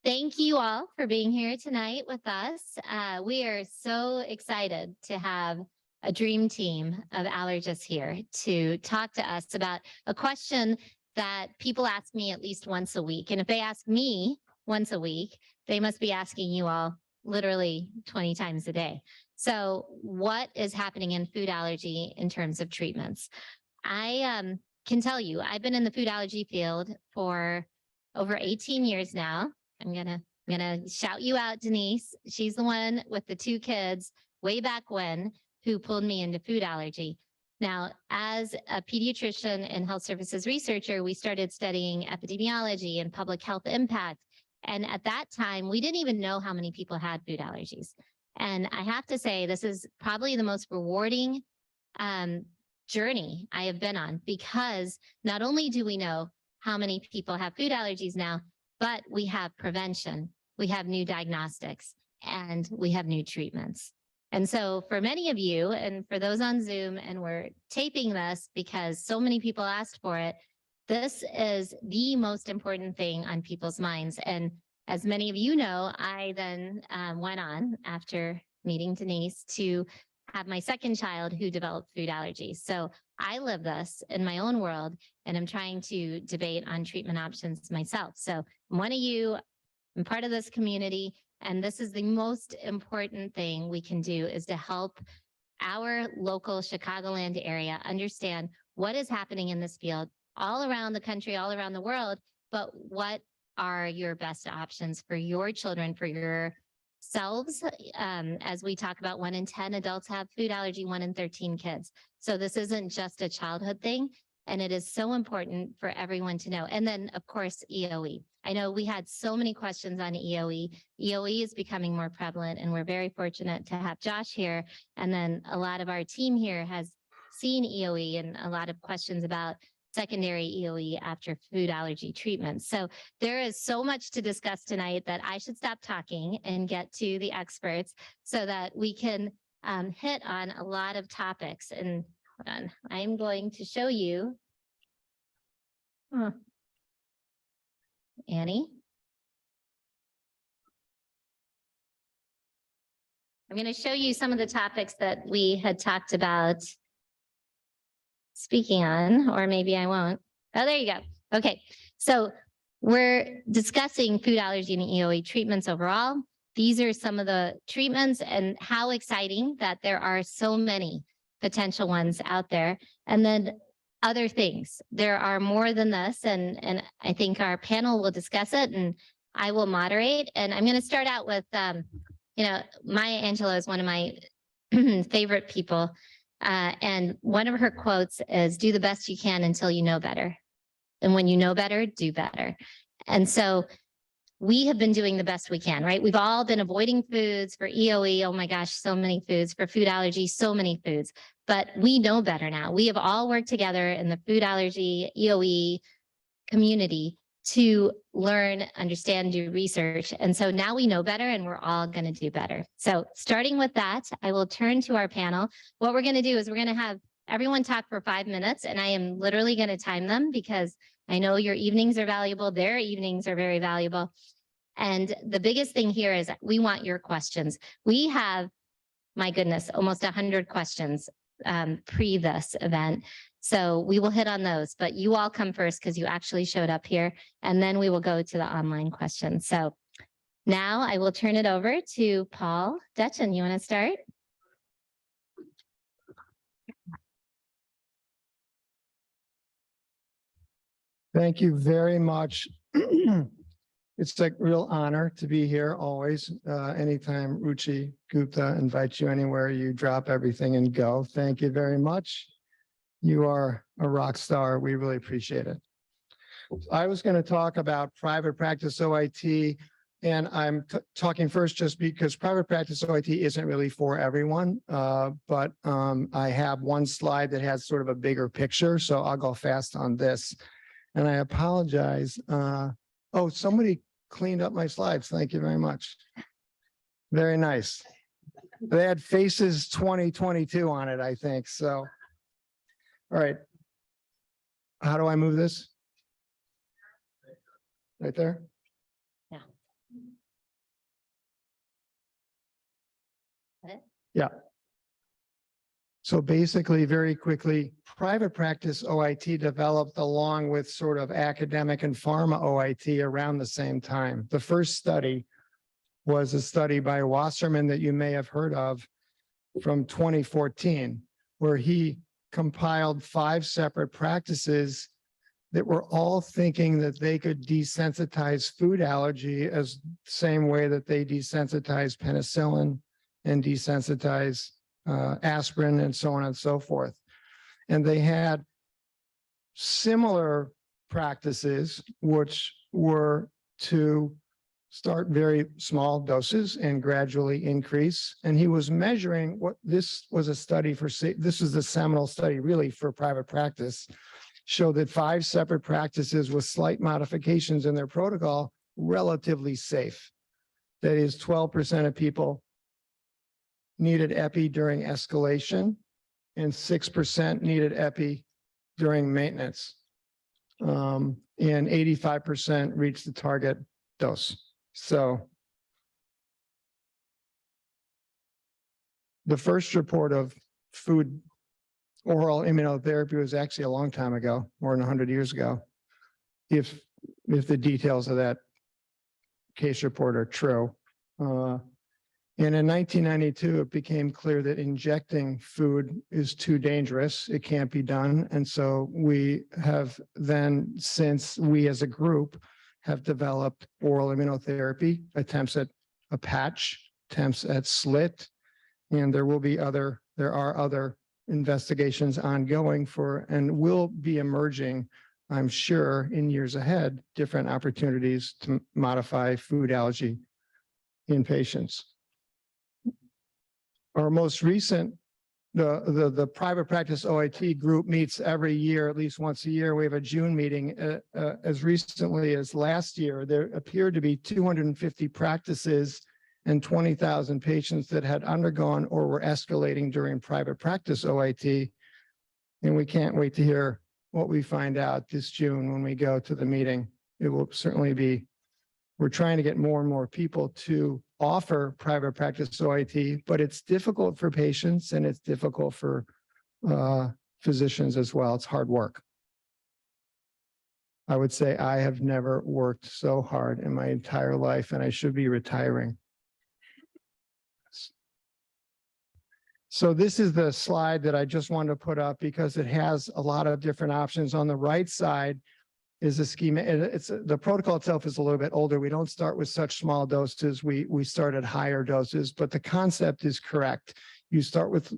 Thank you all for being here tonight with us. We are so excited to have a dream team of allergists here to talk to us about a question that people ask me at least once a week. And if they ask me once a week, they must be asking you all literally 20 times a day. So what is happening in food allergy in terms of treatments? I can tell you, I've been in the food allergy field for over 18 years now. I'm gonna shout you out, Denise. She's the one with the 2 kids way back when who pulled me into food allergy. Now, as a pediatrician and health services researcher, we started studying epidemiology and public health impact. And at that time, we didn't even know how many people had food allergies. And I have to say, this is probably the most rewarding journey I have been on, because not only do we know how many people have food allergies now, but we have prevention, we have new diagnostics, and we have new treatments. And so for many of you, and for those on Zoom, and we're taping this because so many people asked for it, this is the most important thing on people's minds. And as many of you know, I then went on after meeting Denise to have my second child who developed food allergies. So I live this in my own world, and I'm trying to debate on treatment options myself. So I'm one of you, I'm part of this community, and this is the most important thing we can do, is to help our local Chicagoland area understand what is happening in this field all around the country, all around the world, but what are your best options for your children, for yourselves? As we talk about, 1 in 10 adults have food allergy, 1 in 13 kids. So this isn't just a childhood thing, and it is so important for everyone to know. And then, of course, EoE. I know we had so many questions on EoE. EoE is becoming more prevalent, and we're very fortunate to have Josh here. And then a lot of our team here has seen EoE, and a lot of questions about secondary EoE after food allergy treatments. So there is so much to discuss tonight that I should stop talking and get to the experts so that we can hit on a lot of topics. And hold on, I'm going to show you. Annie. I'm going to show you some of the topics that we had talked about speaking on, or maybe I won't. Oh, there you go. Okay, so we're discussing food allergy and EoE treatments overall. These are some of the treatments, and how exciting that there are so many potential ones out there. And then other things. There are more than this, and I think our panel will discuss it, and I will moderate. And I'm going to start out with, you know, Maya Angelou is one of my favorite people. And one of her quotes is, "Do the best you can until you know better. And when you know better, do better." And so we have been doing the best we can, right? We've all been avoiding foods for EoE. Oh my gosh, so many foods. For food allergy, so many foods. But we know better now. We have all worked together in the food allergy, EoE community to learn, understand, do research. And so now we know better, and we're all going to do better. So starting with that, I will turn to our panel. What we're going to do is we're going to have everyone talk for 5 minutes, and I am literally going to time them because I know your evenings are valuable. Their evenings are very valuable. And the biggest thing here is we want your questions. We have, my goodness, almost 100 questions pre this event. So we will hit on those, but you all come first because you actually showed up here, and then we will go to the online questions. So now I will turn it over to Paul Dutchin. You want to start? Thank you very much. It's a real honor to be here always. Anytime Ruchi Gupta invites you anywhere, you drop everything and go. Thank you very much. You are a rock star. We really appreciate it. I was going to talk about private practice OIT, and I'm talking first just because private practice OIT isn't really for everyone, but I have one slide that has sort of a bigger picture, so I'll go fast on this. And I apologize. Oh, somebody cleaned up my slides. Thank you very much. Very nice. They had Faces 2022 on it, I think. So, all right. How do I move this? Right there? Yeah. So basically, very quickly, private practice OIT developed along with sort of academic and pharma OIT around the same time. The first study was a study by Wasserman that you may have heard of from 2014, where he compiled 5 separate practices that were all thinking that they could desensitize food allergy as the same way that they desensitize penicillin and desensitize aspirin and so on and so forth. And they had similar practices, which were to start very small doses and gradually increase. And he was measuring what this was a study for, this is the seminal study really for private practice, showed that 5 separate practices with slight modifications in their protocol, relatively safe. That is 12% of people needed epi during escalation and 6% needed epi during maintenance. And 85% reached the target dose. So the first report of food oral immunotherapy was actually a long time ago, more than 100 years ago, if the details of that case report are true. And in 1992, it became clear that injecting food is too dangerous. It can't be done. And so we have then, since we as a group have developed oral immunotherapy, attempts at a patch, attempts at slit, and there are other investigations ongoing for, and will be emerging, I'm sure, in years ahead, different opportunities to modify food allergy in patients. Our most recent, the private practice OIT group meets every year, at least once a year. We have a June meeting. As recently as last year, there appeared to be 250 practices and 20,000 patients that had undergone or were escalating during private practice OIT. And we can't wait to hear what we find out this June when we go to the meeting. It will certainly be, we're trying to get more and more people to offer private practice OIT, but it's difficult for patients and it's difficult for physicians as well. It's hard work. I would say I have never worked so hard in my entire life, and I should be retiring. So this is the slide that I just wanted to put up because it has a lot of different options. On the right side is a schema. It's the protocol itself is a little bit older. We don't start with such small doses. We start at higher doses, but the concept is correct. You start with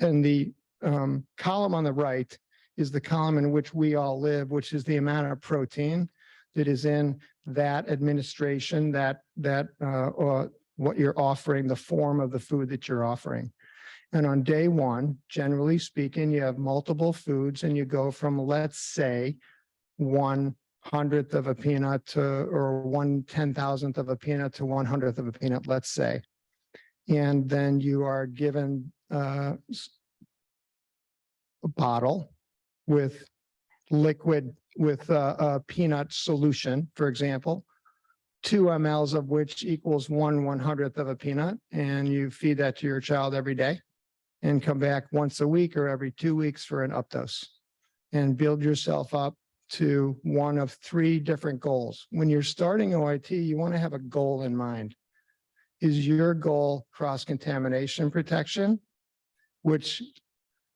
and the column on the right is the column in which we all live, which is the amount of protein that is in that administration, what you're offering, the form of the food that you're offering. And on day one, generally speaking, you have multiple foods and you go from, let's say, 1/100th of a peanut to, or 1/10,000th of a peanut to 1/100th of a peanut, let's say. And then you are given a bottle with liquid, with a peanut solution, for example, 2 mLs of which equals 1/100th of a peanut. And you feed that to your child every day and come back once a week or every 2 weeks for an updose and build yourself up to one of 3 different goals. When you're starting OIT, you want to have a goal in mind. Is your goal cross-contamination protection, which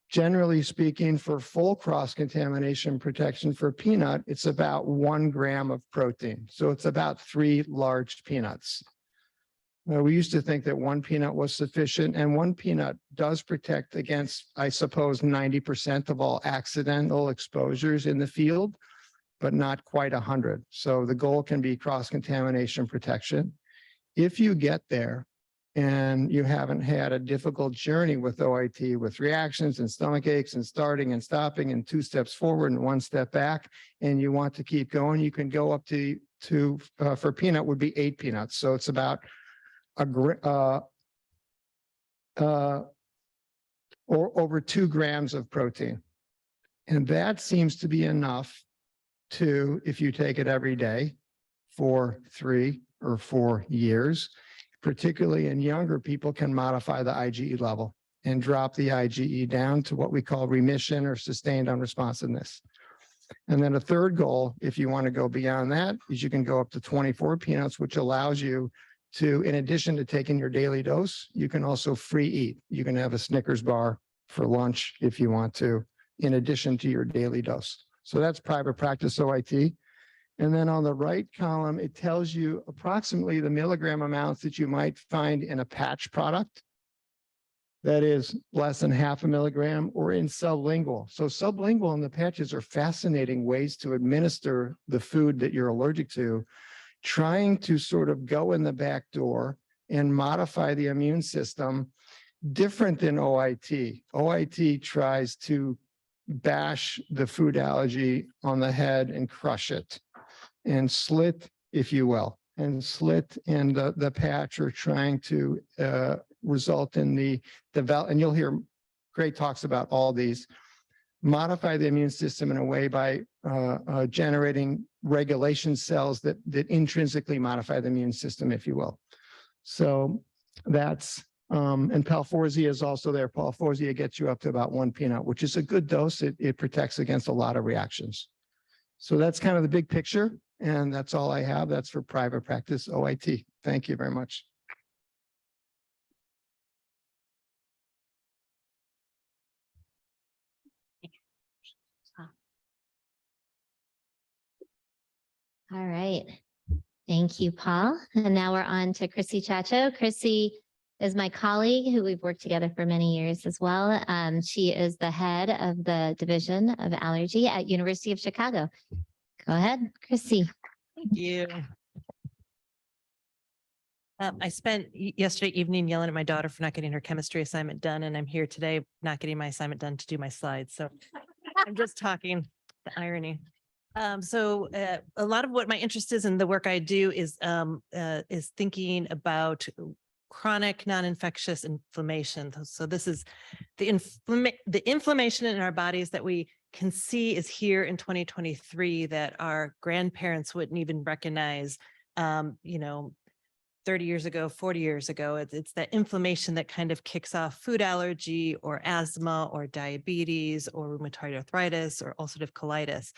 generally speaking, for full cross-contamination protection for peanut, it's about 1 gram of protein. So it's about 3 large peanuts. We used to think that 1 peanut was sufficient, and 1 peanut does protect against, I suppose, 90% of all accidental exposures in the field, but not quite 100. So the goal can be cross-contamination protection. If you get there, and you haven't had a difficult journey with OIT, with reactions and stomach aches and starting and stopping and 2 steps forward and 1 step back, and you want to keep going, you can go up to for peanut would be 8 peanuts. So it's about or over 2 grams of protein. And that seems to be enough to if you take it every day for 3 or 4 years, particularly in younger people, can modify the IgE level and drop the IgE down to what we call remission or sustained unresponsiveness. And then a third goal, if you want to go beyond that, is you can go up to 24 peanuts, which allows you to, in addition to taking your daily dose, you can also free eat. You can have a Snickers bar for lunch if you want to, in addition to your daily dose. So that's private practice OIT. And then on the right column, it tells you approximately the milligram amounts that you might find in a patch product. That is less than 0.5 milligram, or in sublingual. So sublingual and the patches are fascinating ways to administer the food that you're allergic to, trying to sort of go in the back door and modify the immune system, different than OIT. OIT tries to bash the food allergy on the head and crush it, and slit, if you will. And slit and the patch are trying to result in the develop, and you'll hear great talks about all these, modify the immune system in a way by generating regulation cells that intrinsically modify the immune system, if you will. So that's, and Palforzia is also there. Palforzia gets you up to about 1 peanut, which is a good dose. It protects against a lot of reactions. So that's kind of the big picture. And that's all I have. That's for private practice OIT. Thank you very much. All right. Thank you, Paul. And now we're on to Chrissy Chacho. Chrissy is my colleague who we've worked together for many years as well. She is the head of the Division of Allergy at University of Chicago. Go ahead, Chrissy. Thank you. I spent yesterday evening yelling at my daughter for not getting her chemistry assignment done, and I'm here today not getting my assignment done to do my slides. So I'm just talking the irony. A lot of what my interest is in the work I do is thinking about chronic non-infectious inflammation. So this is the inflammation in our bodies that we can see is here in 2023 that our grandparents wouldn't even recognize, 30 years ago, 40 years ago. It's that inflammation that kind of kicks off food allergy or asthma or diabetes or rheumatoid arthritis or ulcerative colitis.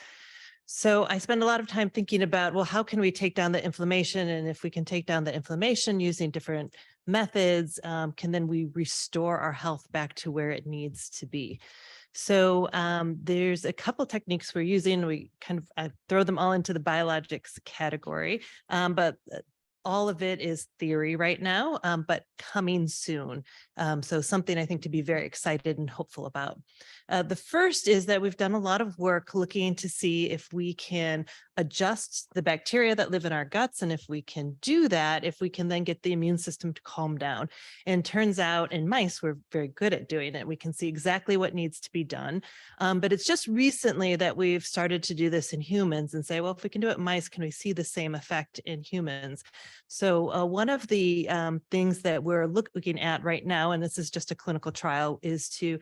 So I spend a lot of time thinking about, well, how can we take down the inflammation? And if we can take down the inflammation using different methods, can then we restore our health back to where it needs to be? So there's a couple techniques we're using. We kind of throw them all into the biologics category, but all of it is theory right now, but coming soon. So something I think to be very excited and hopeful about. The first is that we've done a lot of work looking to see if we can adjust the bacteria that live in our guts. And if we can do that, if we can then get the immune system to calm down. And turns out in mice, we're very good at doing it. We can see exactly what needs to be done. But it's just recently that we've started to do this in humans and say, well, if we can do it in mice, can we see the same effect in humans? So one of the things that we're looking at right now, and this is just a clinical trial, is to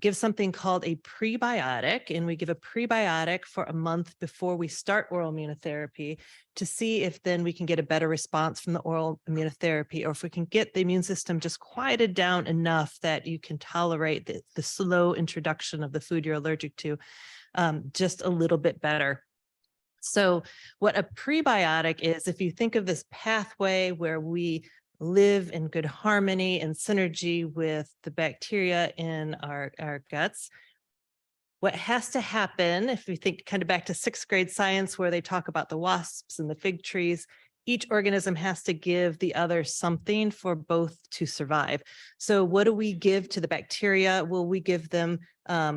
give something called a prebiotic. And we give a prebiotic for a month before we start oral immunotherapy to see if then we can get a better response from the oral immunotherapy, or if we can get the immune system just quieted down enough that you can tolerate the slow introduction of the food you're allergic to just a little bit better. So what a prebiotic is, if you think of this pathway where we live in good harmony and synergy with the bacteria in our guts, what has to happen, if we think kind of back to 6th grade science where they talk about the wasps and the fig trees, each organism has to give the other something for both to survive. So what do we give to the bacteria? Well, we give them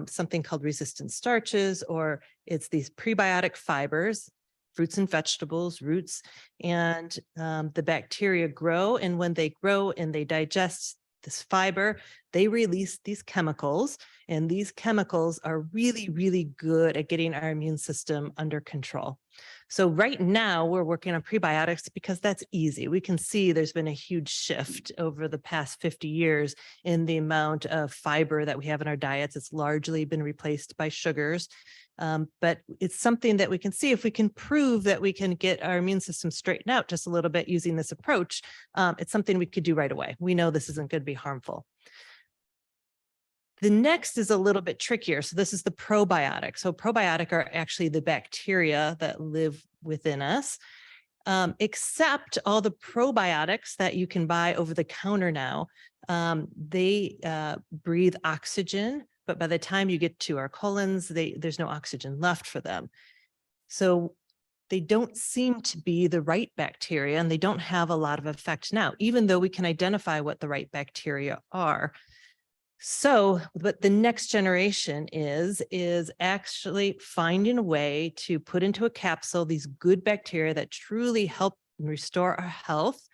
something called resistant starches, or it's these prebiotic fibers, fruits and vegetables, roots, and the bacteria grow. And when they grow and they digest this fiber, they release these chemicals, and these chemicals are really, really good at getting our immune system under control. So right now we're working on prebiotics because that's easy. We can see there's been a huge shift over the past 50 years in the amount of fiber that we have in our diets. It's largely been replaced by sugars. But it's something that we can see if we can prove that we can get our immune system straightened out just a little bit using this approach. It's something we could do right away. We know this isn't going to be harmful. The next is a little bit trickier. So this is the probiotic. So probiotic are actually the bacteria that live within us, except all the probiotics that you can buy over the counter now. They breathe oxygen, but by the time you get to our colons, there's no oxygen left for them. So they don't seem to be the right bacteria, and they don't have a lot of effect now, even though we can identify what the right bacteria are. So what the next generation is actually finding a way to put into a capsule these good bacteria that truly help restore our health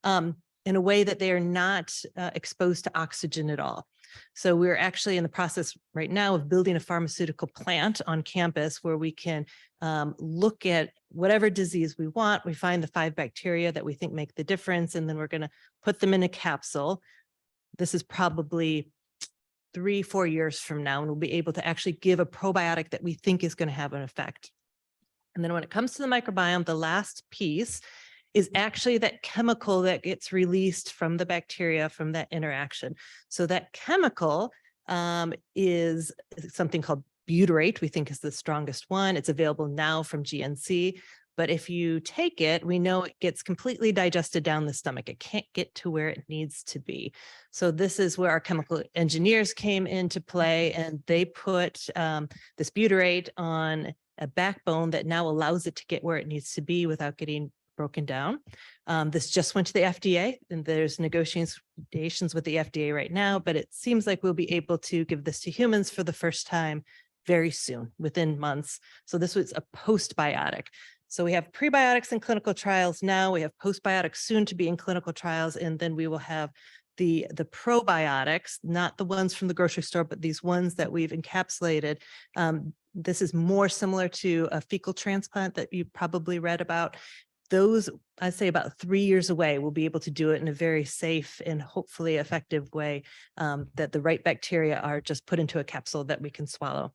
in a way that they are not exposed to oxygen at all. So we're actually in the process right now of building a pharmaceutical plant on campus where we can look at whatever disease we want. We find the 5 bacteria that we think make the difference, and then we're going to put them in a capsule. This is probably 3-4 years from now, and we'll be able to actually give a probiotic that we think is going to have an effect. And then when it comes to the microbiome, the last piece is actually that chemical that gets released from the bacteria from that interaction. So that chemical is something called butyrate, we think is the strongest one. It's available now from GNC. But if you take it, we know it gets completely digested down the stomach. It can't get to where it needs to be. So this is where our chemical engineers came into play, and they put this butyrate on a backbone that now allows it to get where it needs to be without getting broken down. This just went to the FDA, and there's negotiations with the FDA right now, but it seems like we'll be able to give this to humans for the first time very soon, within months. So this was a postbiotic. So we have prebiotics in clinical trials now, we have postbiotics soon to be in clinical trials, and then we will have the probiotics, not the ones from the grocery store, but these ones that we've encapsulated. This is more similar to a fecal transplant that you probably read about. Those, I'd say about 3 years away, we'll be able to do it in a very safe and hopefully effective way, that the right bacteria are just put into a capsule that we can swallow.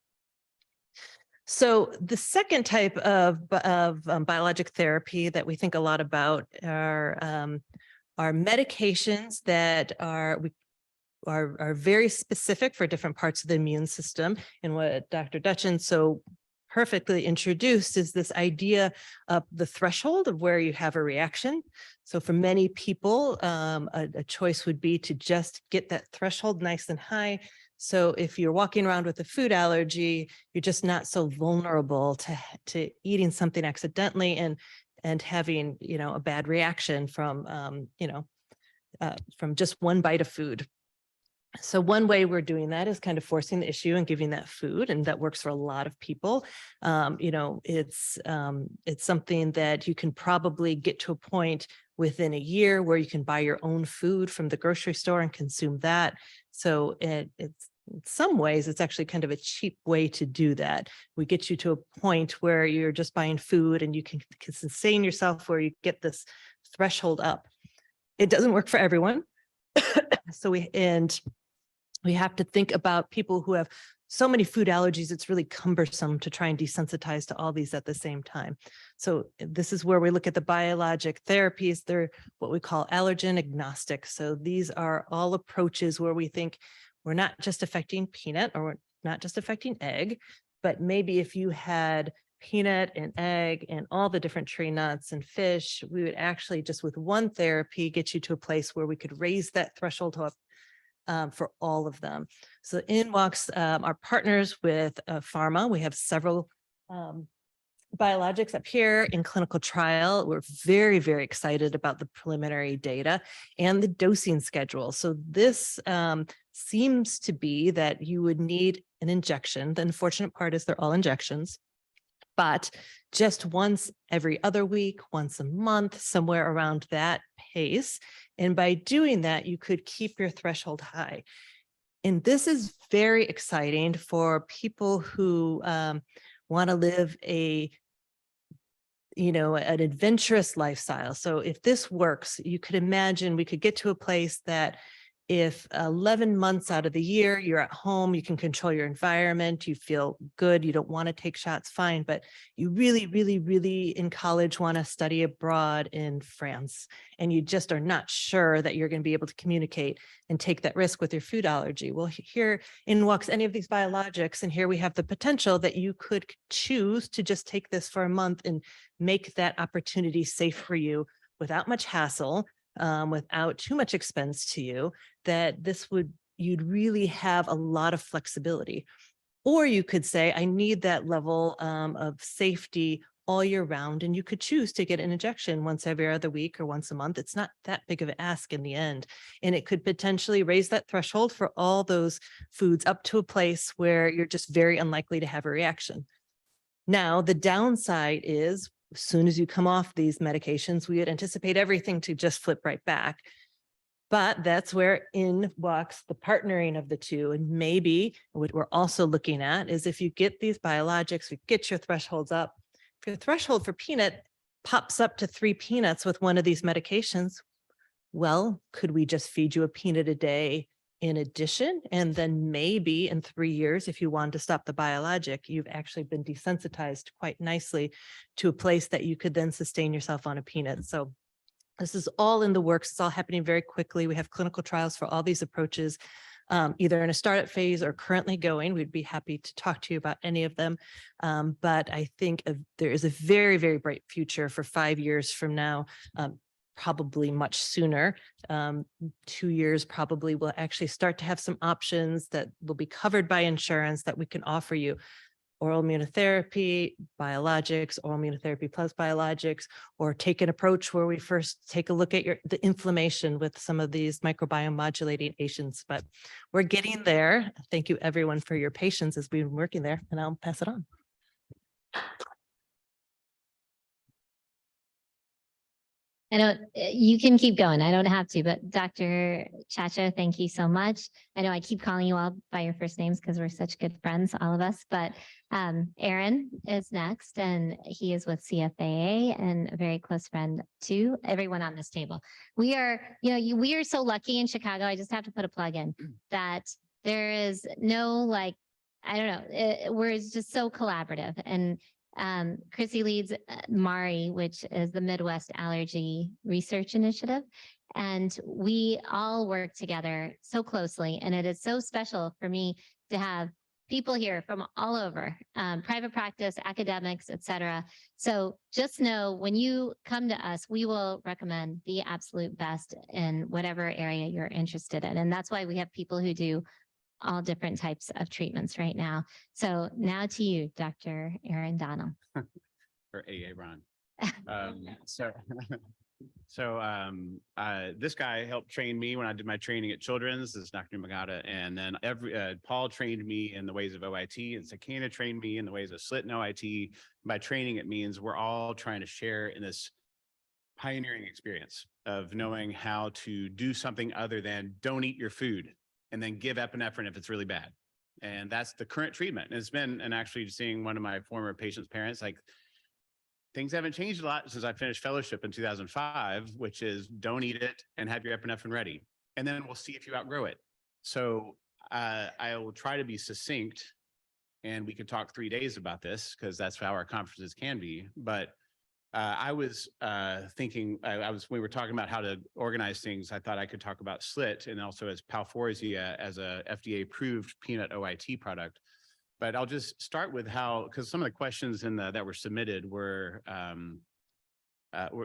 So the second type of biologic therapy that we think a lot about are medications that are very specific for different parts of the immune system. And what Dr. Dutchin so perfectly introduced is this idea of the threshold of where you have a reaction. So for many people, a choice would be to just get that threshold nice and high. So if you're walking around with a food allergy, you're just not so vulnerable to eating something accidentally and having, a bad reaction from just one bite of food. So one way we're doing that is kind of forcing the issue and giving that food, and that works for a lot of people. It's something that you can probably get to a point within a year where you can buy your own food from the grocery store and consume that. So it's in some ways, it's actually kind of a cheap way to do that. We get you to a point where you're just buying food and you can sustain yourself where you get this threshold up. It doesn't work for everyone. So we have to think about people who have so many food allergies, it's really cumbersome to try and desensitize to all these at the same time. So this is where we look at the biologic therapies. They're what we call allergen agnostic. So these are all approaches where we think we're not just affecting peanut, or we're not just affecting egg, but maybe if you had peanut and egg and all the different tree nuts and fish, we would actually just with one therapy get you to a place where we could raise that threshold up for all of them. So in walks our partners with pharma. We have several biologics up here in clinical trial. We're very, very excited about the preliminary data and the dosing schedule. So this seems to be that you would need an injection. The unfortunate part is they're all injections, but just once every other week, once a month, somewhere around that pace. And by doing that, you could keep your threshold high. And this is very exciting for people who want to live an adventurous lifestyle. So if this works, you could imagine we could get to a place that if 11 months out of the year, you're at home, you can control your environment, you feel good, you don't want to take shots, fine, but you really, really, really in college want to study abroad in France, and you just are not sure that you're going to be able to communicate and take that risk with your food allergy. Well, here in walks any of these biologics, and here we have the potential that you could choose to just take this for a month and make that opportunity safe for you without much hassle, without too much expense to you, that you'd really have a lot of flexibility. Or you could say, I need that level of safety all year round, and you could choose to get an injection once every other week or once a month. It's not that big of an ask in the end. And it could potentially raise that threshold for all those foods up to a place where you're just very unlikely to have a reaction. Now, the downside is, as soon as you come off these medications, we would anticipate everything to just flip right back. But that's where in walks the partnering of the two. And maybe what we're also looking at is if you get these biologics, we get your thresholds up. If your threshold for peanut pops up to 3 peanuts with one of these medications, well, could we just feed you a peanut a day in addition? And then maybe in 3 years, if you wanted to stop the biologic, you've actually been desensitized quite nicely to a place that you could then sustain yourself on a peanut. So this is all in the works. It's all happening very quickly. We have clinical trials for all these approaches, either in a startup phase or currently going. We'd be happy to talk to you about any of them. But I think there is a very, very bright future for 5 years from now. Probably much sooner. 2 years probably will actually start to have some options that will be covered by insurance that we can offer you. Oral immunotherapy, biologics, oral immunotherapy plus biologics, or take an approach where we first take a look at the inflammation with some of these microbiome modulating agents. But we're getting there. Thank you everyone for your patience as we've been working there, and I'll pass it on. I don't, you can keep going. I don't have to, but Dr. Chacha, thank you so much. I know I keep calling you all by your first names because we're such good friends, all of us, but Aaron is next, and he is with CFAA and a very close friend to everyone on this table. We are, we are so lucky in Chicago. I just have to put a plug in that there is no, I don't know, we're just so collaborative. And Chrissy leads MARI, which is the Midwest Allergy Research Initiative. And we all work together so closely. And it is so special for me to have people here from all over, private practice, academics, et cetera. So just know when you come to us, we will recommend the absolute best in whatever area you're interested in. And that's why we have people who do all different types of treatments right now. So now to you, Dr. Aaron Donnell. Or AA Ron. This guy helped train me when I did my training at Children's. This is Dr. Magata. And then Paul trained me in the ways of OIT, and Sakina trained me in the ways of SLIT and OIT. By training, it means we're all trying to share in this pioneering experience of knowing how to do something other than don't eat your food and then give epinephrine if it's really bad. And that's the current treatment. And it's been, and actually seeing one of my former patients' parents, like things haven't changed a lot since I finished fellowship in 2005, which is don't eat it and have your epinephrine ready. And then we'll see if you outgrow it. So I will try to be succinct, and we could talk 3 days about this because that's how our conferences can be. But I was thinking, we were talking about how to organize things. I thought I could talk about SLIT and also as Palforzia as a FDA approved peanut OIT product. But I'll just start with how, because some of the questions that were submitted were,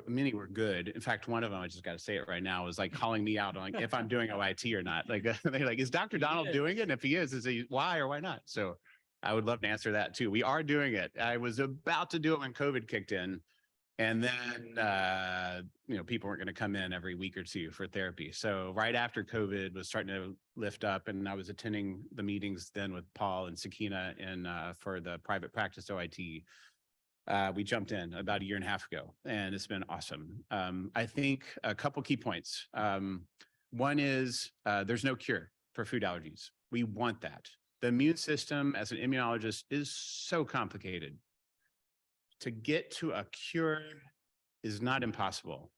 many were good. In fact, one of them, I just got to say it right now, was like calling me out on if I'm doing OIT or not. Like they're like, is Dr. Donald doing it? And if he is he why or why not? So I would love to answer that too. We are doing it. I was about to do it when COVID kicked in. And then, people weren't going to come in every week or two for therapy. So right after COVID was starting to lift up, and I was attending the meetings then with Paul and Sakina for the private practice OIT, we jumped in about 1.5 years ago, and it's been awesome. I think a couple key points. One is there's no cure for food allergies. We want that. The immune system as an immunologist is so complicated. To get to a cure is not impossible.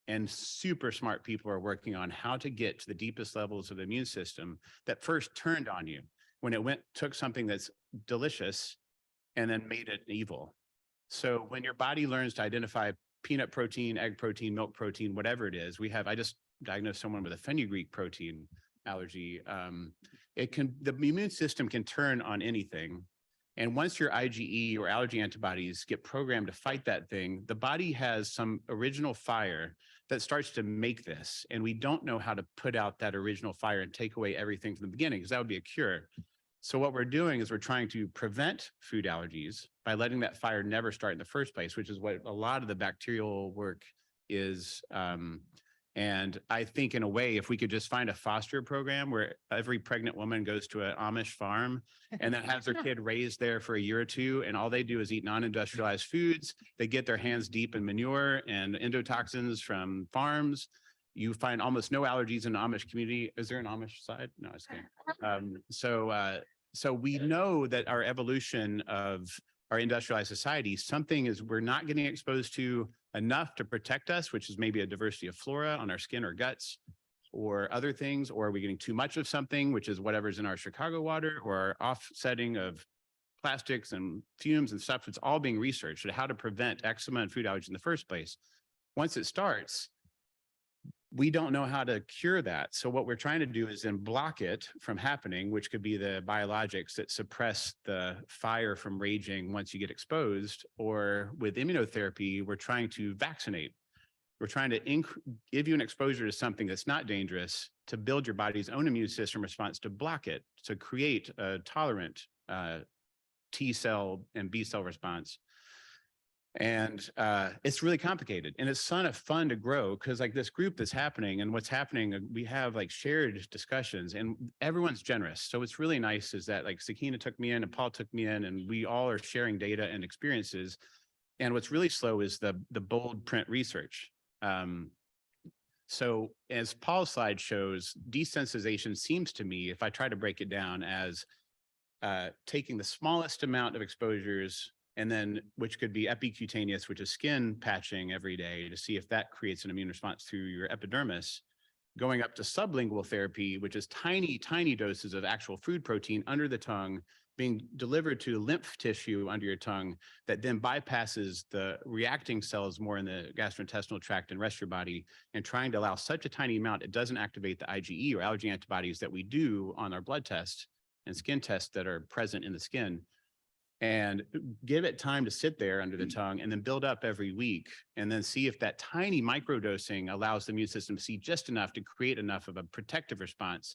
And super smart people are working on how to get to the deepest levels of the immune system that first turned on you when it took something that's delicious and then made it evil. So when your body learns to identify peanut protein, egg protein, milk protein, whatever it is, I just diagnosed someone with a fenugreek protein allergy. The immune system can turn on anything. And once your IgE or allergy antibodies get programmed to fight that thing, the body has some original fire that starts to make this. And we don't know how to put out that original fire and take away everything from the beginning, because that would be a cure. So what we're doing is we're trying to prevent food allergies by letting that fire never start in the first place, which is what a lot of the bacterial work is. And I think in a way, if we could just find a foster program where every pregnant woman goes to an Amish farm and then has their kid raised there for a year or two, and all they do is eat non-industrialized foods, they get their hands deep in manure and endotoxins from farms. You find almost no allergies in the Amish community. Is there an Amish side? No, I was kidding. So we know that our evolution of our industrialized society, something is we're not getting exposed to enough to protect us, which is maybe a diversity of flora on our skin or guts or other things, or are we getting too much of something, which is whatever's in our Chicago water, or our offsetting of plastics and fumes and stuff. It's all being researched at how to prevent eczema and food allergies in the first place. Once it starts, we don't know how to cure that. So what we're trying to do is then block it from happening, which could be the biologics that suppress the fire from raging once you get exposed. Or with immunotherapy, we're trying to vaccinate. We're trying to give you an exposure to something that's not dangerous to build your body's own immune system response to block it, to create a tolerant T cell and B cell response. And it's really complicated, and it's kind of fun to grow, because like this group that's happening and what's happening, we have like shared discussions and everyone's generous. So it's really nice is that like Sakina took me in and Paul took me in, and we all are sharing data and experiences. And what's really slow is the bold print research. So as Paul's slide shows, desensitization seems to me, if I try to break it down, as taking the smallest amount of exposures, and then which could be epicutaneous, which is skin patching every day to see if that creates an immune response through your epidermis, going up to sublingual therapy, which is tiny, tiny doses of actual food protein under the tongue being delivered to lymph tissue under your tongue that then bypasses the reacting cells more in the gastrointestinal tract and rest of your body, and trying to allow such a tiny amount, it doesn't activate the IgE or allergy antibodies that we do on our blood tests and skin tests that are present in the skin, and give it time to sit there under the tongue and then build up every week, and then see if that tiny microdosing allows the immune system to see just enough to create enough of a protective response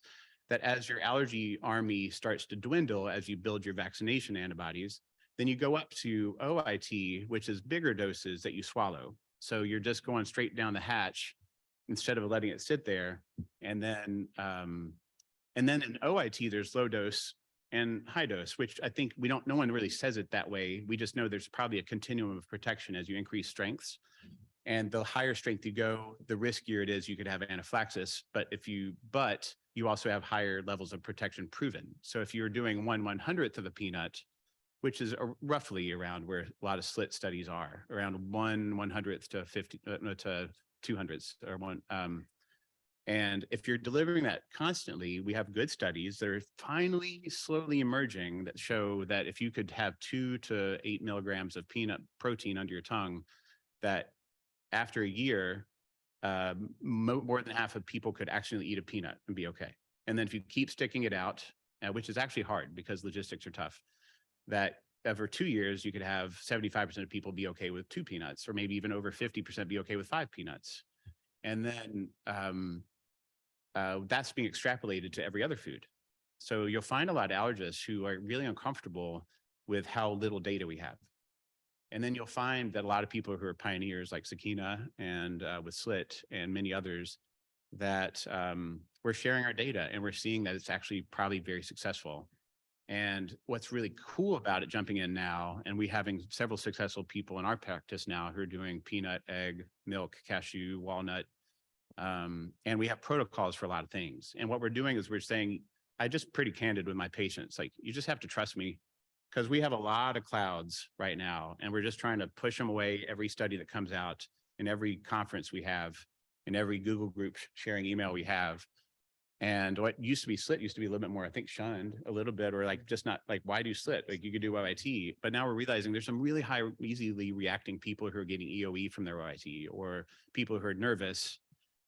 that as your allergy army starts to dwindle, as you build your vaccination antibodies, then you go up to OIT, which is bigger doses that you swallow. So you're just going straight down the hatch instead of letting it sit there. And then in OIT, there's low dose and high dose, which I think no one really says it that way. We just know there's probably a continuum of protection as you increase strengths. And the higher strength you go, the riskier it is you could have anaphylaxis. But you also have higher levels of protection proven. So if you're doing 1/100th of a peanut, which is roughly around where a lot of slit studies are, around 1/100th to 50 to 200ths or one. And if you're delivering that constantly, we have good studies that are finally slowly emerging that show that if you could have 2 to 8 milligrams of peanut protein under your tongue, that after a year, more than half of people could actually eat a peanut and be okay. And then if you keep sticking it out, which is actually hard because logistics are tough, that over 2 years, you could have 75% of people be okay with 2 peanuts, or maybe even over 50% be okay with 5 peanuts. And then that's being extrapolated to every other food. So you'll find a lot of allergists who are really uncomfortable with how little data we have. And then you'll find that a lot of people who are pioneers like Sakina and with SLIT and many others, that we're sharing our data and we're seeing that it's actually probably very successful. And what's really cool about it jumping in now, and we having several successful people in our practice now who are doing peanut, egg, milk, cashew, walnut, and we have protocols for a lot of things. And what we're doing is we're saying, I just pretty candid with my patients. Like, you just have to trust me because we have a lot of clouds right now, and we're just trying to push them away every study that comes out in every conference we have, in every Google group sharing email we have. And what used to be SLIT used to be a little bit more, I think, shunned a little bit, or like just not like, why do SLIT? Like, you could do OIT, but now we're realizing there's some really high, easily reacting people who are getting EoE from their OIT, or people who are nervous.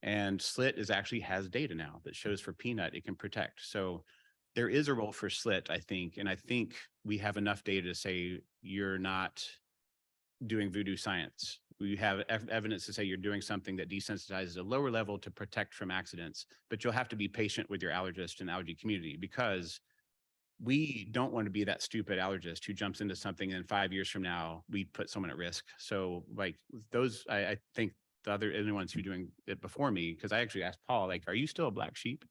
And SLIT actually has data now that shows for peanut, it can protect. So there is a role for SLIT, I think. And I think we have enough data to say you're not doing voodoo science. We have evidence to say you're doing something that desensitizes a lower level to protect from accidents, but you'll have to be patient with your allergist and allergy community, because we don't want to be that stupid allergist who jumps into something and 5 years from now, we put someone at risk. So like those, I think the other ones who are doing it before me, because I actually asked Paul, like, are you still a black sheep?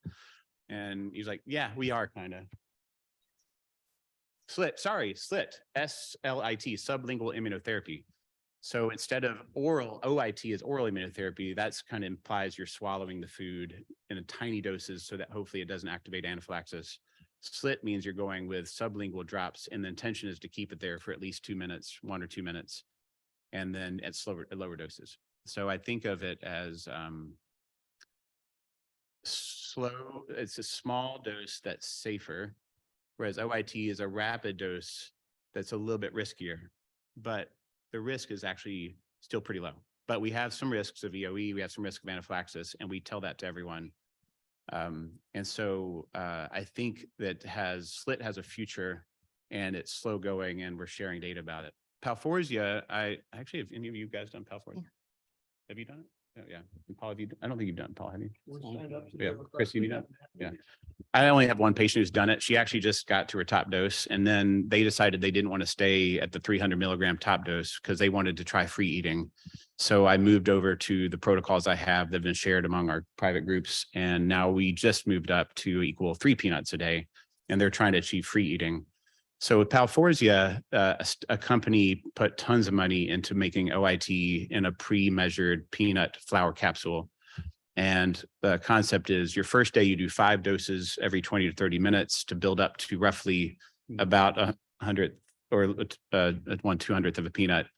And he's like, yeah, we are kind of. SLIT, S-L-I-T, sublingual immunotherapy. So instead of oral, OIT is oral immunotherapy, that's kind of implies you're swallowing the food in a tiny doses so that hopefully it doesn't activate anaphylaxis. SLIT means you're going with sublingual drops, and the intention is to keep it there for at least 2 minutes, 1 or 2 minutes, and then at lower doses. So I think of it as slow, it's a small dose that's safer, whereas OIT is a rapid dose that's a little bit riskier, but the risk is actually still pretty low. But we have some risks of EoE, we have some risk of anaphylaxis, and we tell that to everyone. And so I think that SLIT has a future, and it's slow going, and we're sharing data about it. Palforzia, I actually, have any of you guys done Palforzia? Yeah. Have you done it? Oh, yeah. And Paul, have you? I don't think you've done it, Paul, have you? Yeah, Chris, have you done it? Yeah. I only have one patient who's done it. She actually just got to her top dose, and then they decided they didn't want to stay at the 300 milligram top dose because they wanted to try free eating. So I moved over to the protocols I have that have been shared among our private groups. And now we just moved up to equal 3 peanuts a day, and they're trying to achieve free eating. So with Palforzia, a company put tons of money into making OIT in a pre-measured peanut flour capsule. And the concept is your first day, you do 5 doses every 20 to 30 minutes to build up to roughly about 100 or 1/200th of a peanut.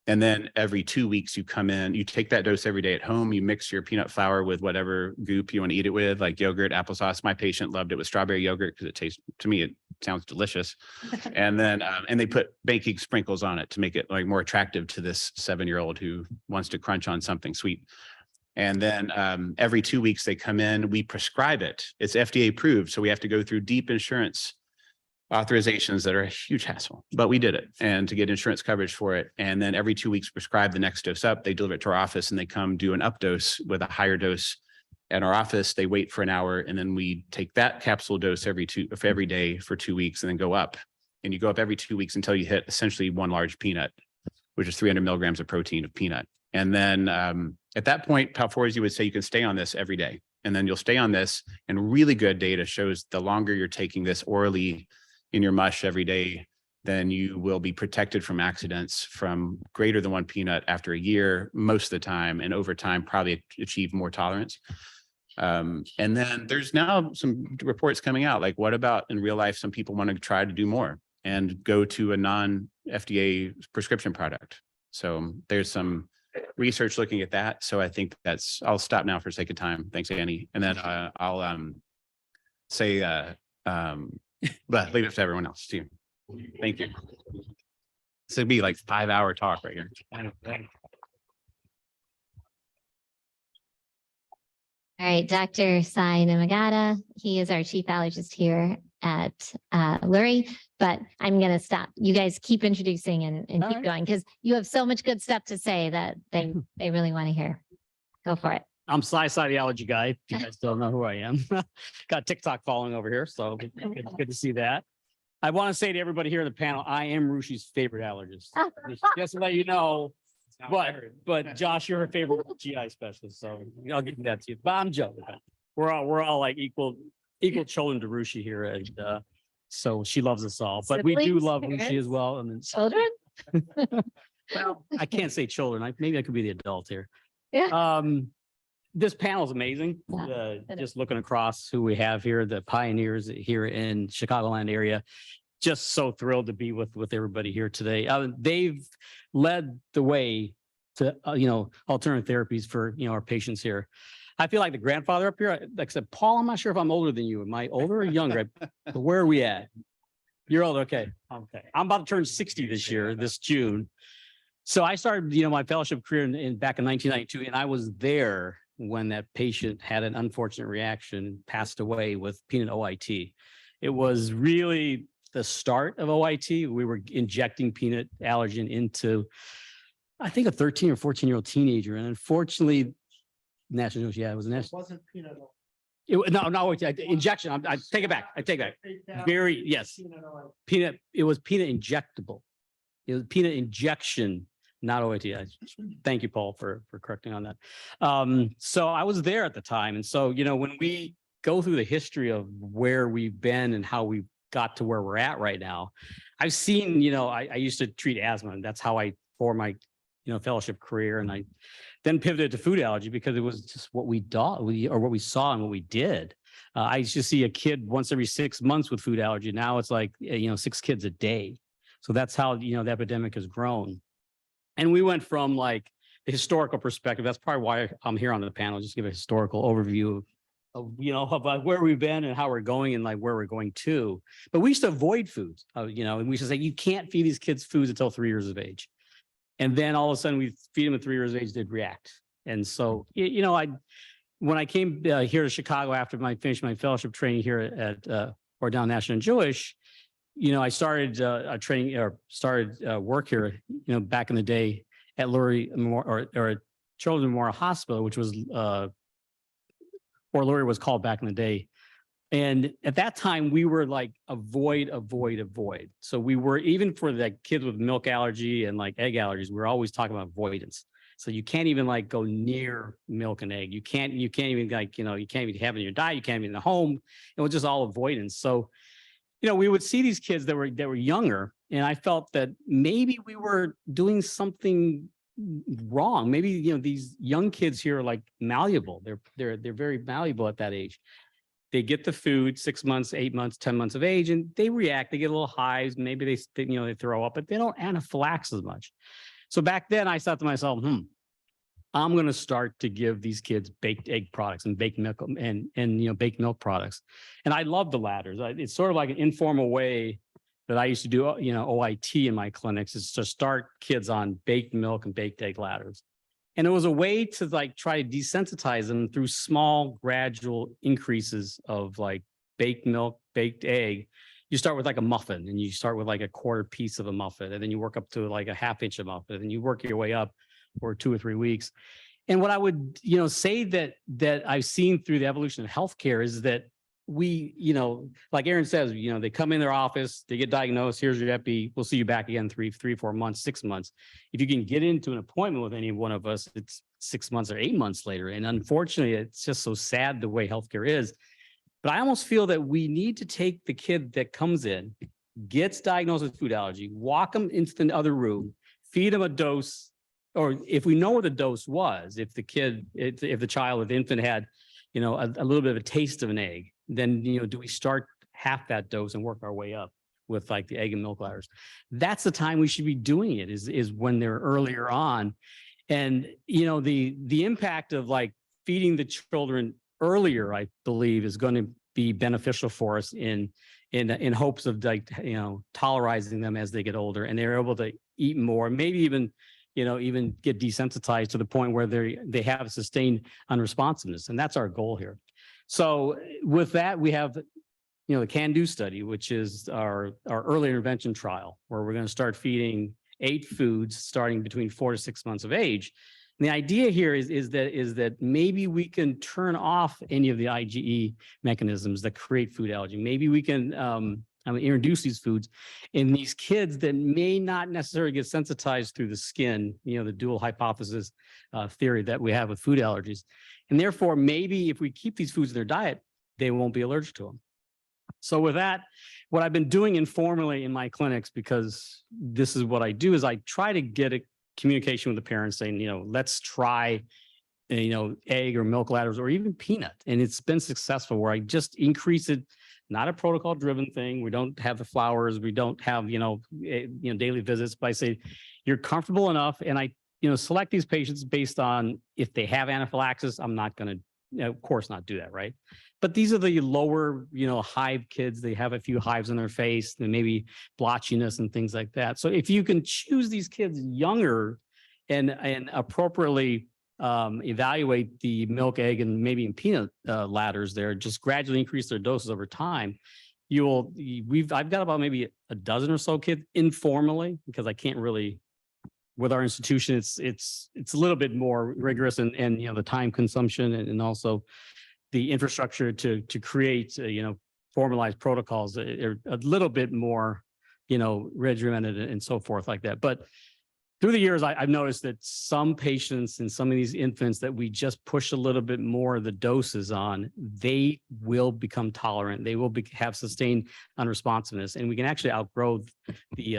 And then every 2 weeks you come in, you take that dose every day at home, you mix your peanut flour with whatever goop you want to eat it with, like yogurt, applesauce. My patient loved it with strawberry yogurt because it tastes, to me, it sounds delicious. And then, and they put baking sprinkles on it to make it like more attractive to this 7-year-old who wants to crunch on something sweet. And then every 2 weeks they come in, we prescribe it. It's FDA approved. So we have to go through deep insurance authorizations that are a huge hassle, but we did it, and to get insurance coverage for it. And then every 2 weeks prescribe the next dose up, they deliver it to our office, and they come do an up dose with a higher dose at our office. They wait for an hour, and then we take that capsule dose every day for 2 weeks, and then go up. And you go up every 2 weeks until you hit essentially 1 large peanut, which is 300 milligrams of protein of peanut. And then at that point, Palforzia would say you can stay on this every day, and then you'll stay on this. And really good data shows the longer you're taking this orally in your mush every day, then you will be protected from accidents from greater than 1 peanut after a year, most of the time, and over time probably achieve more tolerance. And then there's now some reports coming out, like what about in real life, some people want to try to do more and go to a non-FDA prescription product. So there's some research looking at that. So I think I'll stop now for sake of time. Thanks, Annie. And then I'll say, but leave it to everyone else too. Thank you. This would be like 5-hour talk right here. All right, Dr. Sai Namagata, he is our chief allergist here at Lurie, but I'm going to stop. You guys keep introducing and keep going, because you have so much good stuff to say that they really want to hear. Go for it. I'm Sai, the allergy guy. If you guys don't know who I am. Got TikTok following over here, so good to see that. I want to say to everybody here in the panel, I am Rushi's favorite allergist. Just to let you know, but Josh, you're her favorite GI specialist, so I'll give you that to you. But I'm joking. We're all like equal children to Rushi here, and so she loves us all. But we do Siblings, love parents, Rushi as well. And then, children. well, I can't say children. Maybe I could be the adult here. Yeah. this panel is amazing. Yeah, it Just looking across who we have here, the pioneers here in Chicagoland area. Just so thrilled to be with everybody here today. They've led the way to alternative therapies for our patients here. I feel like the grandfather up here. Like I said, Paul, I'm not sure if I'm older than you. Am I older or younger? But where are we at? You're older. Okay. Okay. I'm about to turn 60 this year, this June. So I started, my fellowship career back in 1992, and I was there when that patient had an unfortunate reaction, passed away with peanut OIT. It was really the start of OIT. We were injecting peanut allergen into, I think, a 13 or 14-year-old teenager. And unfortunately, national news, yeah, it was national. It wasn't peanut. No, injection. I take it back. I take it back. Very, yes. Peanut, it was peanut injectable. It was peanut injection, not OIT. Thank you, Paul, for correcting on that. So I was there at the time. And so, when we go through the history of where we've been and how we got to where we're at right now, I've seen, I used to treat asthma, and that's how I formed my, fellowship career. And I then pivoted to food allergy because it was just what we what we saw and what we did. I used to see a kid once every 6 months with food allergy. Now it's like, 6 kids a day. So that's how, the epidemic has grown. And we went from like the historical perspective. That's probably why I'm here on the panel, just give a historical overview of where we've been and how we're going and like where we're going to. But we used to avoid foods, and we used to say, you can't feed these kids foods until 3 years of age. And then all of a sudden we feed them at 3 years of age, they'd react. And so, when I came here to Chicago after finished my fellowship training here at Down National and Jewish, I started training or started work here, back in the day at Lurie or at Children's Memorial Hospital, which was or Lurie was called back in the day. And at that time, we were like avoid. So we were, even for the kids with milk allergy and like egg allergies, we were always talking about avoidance. So you can't even like go near milk and egg. You can't even like, you can't even have it in your diet. You can't even in the home. It was just all avoidance. So, we would see these kids that were younger, and I felt that maybe we were doing something wrong. Maybe, these young kids here are like malleable. They're very malleable at that age. They get the food 6 months, 8 months, 10 months of age, and they react. They get a little hives. Maybe they throw up, but they don't anaphylaxis as much. So back then I thought to myself, I'm going to start to give these kids baked egg products and baked milk and baked milk products. And I love the ladders. It's sort of like an informal way that I used to do, OIT in my clinics, is to start kids on baked milk and baked egg ladders. And it was a way to like try to desensitize them through small gradual increases of like baked milk, baked egg. You start with like a muffin, and you start with like a quarter piece of a muffin, and then you work up to like a half inch of muffin, and you work your way up for 2 or 3 weeks. And what I would, say that I've seen through the evolution of healthcare is that we, like Aaron says, they come in their office, they get diagnosed, here's your epi, we'll see you back again 3, 4 months, 6 months. If you can get into an appointment with any one of us, it's 6 months or 8 months later. And unfortunately, it's just so sad the way healthcare is. But I almost feel that we need to take the kid that comes in, gets diagnosed with food allergy, walk them into the other room, feed them a dose, or if we know what the dose was, if the child, if the infant had, a little bit of a taste of an egg, then, do we start half that dose and work our way up with like the egg and milk ladders? That's the time we should be doing it, is when they're earlier on. And, the impact of like feeding the children earlier, I believe, is going to be beneficial for us in hopes of like, tolerizing them as they get older and they're able to eat more, maybe even get desensitized to the point where they have sustained unresponsiveness. And that's our goal here. So with that, we have, the CAN-DO study, which is our early intervention trial, where we're going to start feeding 8 foods starting between 4 to 6 months of age. And the idea here is that maybe we can turn off any of the IgE mechanisms that create food allergy. Maybe we can introduce these foods in these kids that may not necessarily get sensitized through the skin, the dual hypothesis theory that we have with food allergies. And therefore, maybe if we keep these foods in their diet, they won't be allergic to them. So with that, what I've been doing informally in my clinics, because this is what I do, is I try to get a communication with the parents saying, let's try egg or milk ladders or even peanut. And it's been successful where I just increase it, not a protocol driven thing. We don't have the flowers. We don't have, daily visits, but I say you're comfortable enough. And I, select these patients based on if they have anaphylaxis. I'm not going to, of course, not do that. Right. But these are the lower, hive kids. They have a few hives in their face and maybe blotchiness and things like that. So if you can choose these kids younger and appropriately evaluate the milk, egg, and maybe in peanut ladders there, just gradually increase their doses over time. I've got about maybe a dozen or so kids informally, because I can't really, with our institution, it's a little bit more rigorous and the time consumption and also the infrastructure to create, formalized protocols are a little bit more, regimented and so forth like that. But through the years, I've noticed that some patients and some of these infants that we just push a little bit more of the doses on, they will become tolerant. They will have sustained unresponsiveness, and we can actually outgrow the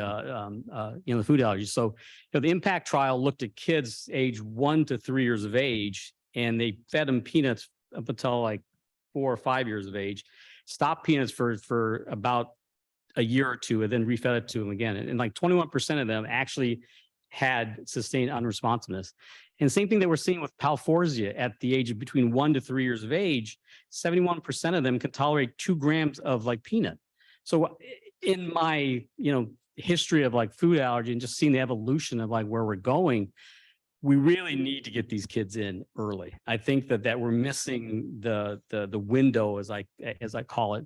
the food allergies. So the IMPACT trial looked at kids age 1 to 3 years of age, and they fed them peanuts up until like 4 or 5 years of age. Stopped peanuts for about a year or two, and then refed it to them again. And like 21% of them actually had sustained unresponsiveness. And same thing that we're seeing with Palforzia at the age of between 1 to 3 years of age, 71% of them can tolerate 2 grams of like peanut. So in my, history of like food allergy and just seeing the evolution of like where we're going, we really need to get these kids in early. I think that we're missing the window, as I call it,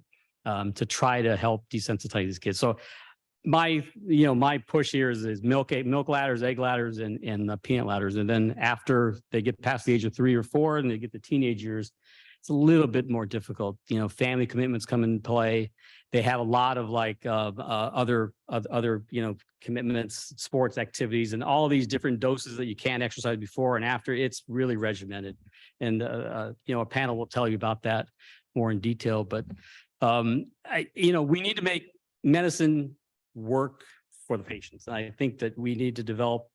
to try to help desensitize these kids. So my push here is milk ladders, egg ladders, and peanut ladders. And then after they get past the age of 3 or 4 and they get the teenage years, it's a little bit more difficult. Family commitments come into play. They have a lot of like other commitments, sports activities, and all these different doses that you can't exercise before and after. It's really regimented. And a panel will tell you about that more in detail. But we need to make medicine work for the patients. And I think that we need to develop,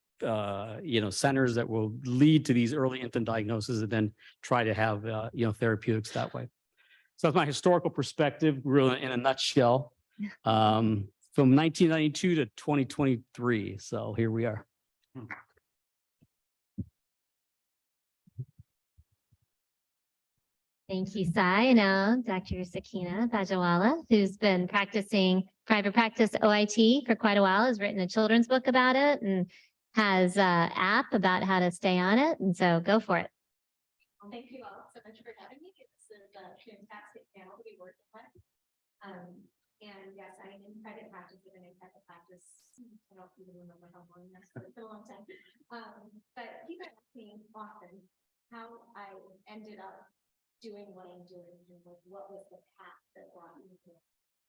centers that will lead to these early infant diagnoses and then try to have, therapeutics that way. So that's my historical perspective, really in a nutshell, from 1992 to 2023. So here we are. Thank you, Sai. Now, Dr. Sakina Bajawala, who's been practicing private practice OIT for quite a while, has written a children's book about it and has an app about how to stay on it. And so go for it. Well, thank you all so much for having me. This is a fantastic panel to be working on. And yes, I'm in private practice, even in private practice. I don't even remember how long that's been. It's been a long time. But people ask me often how I ended up doing what I'm doing, and like what was the path that brought me here.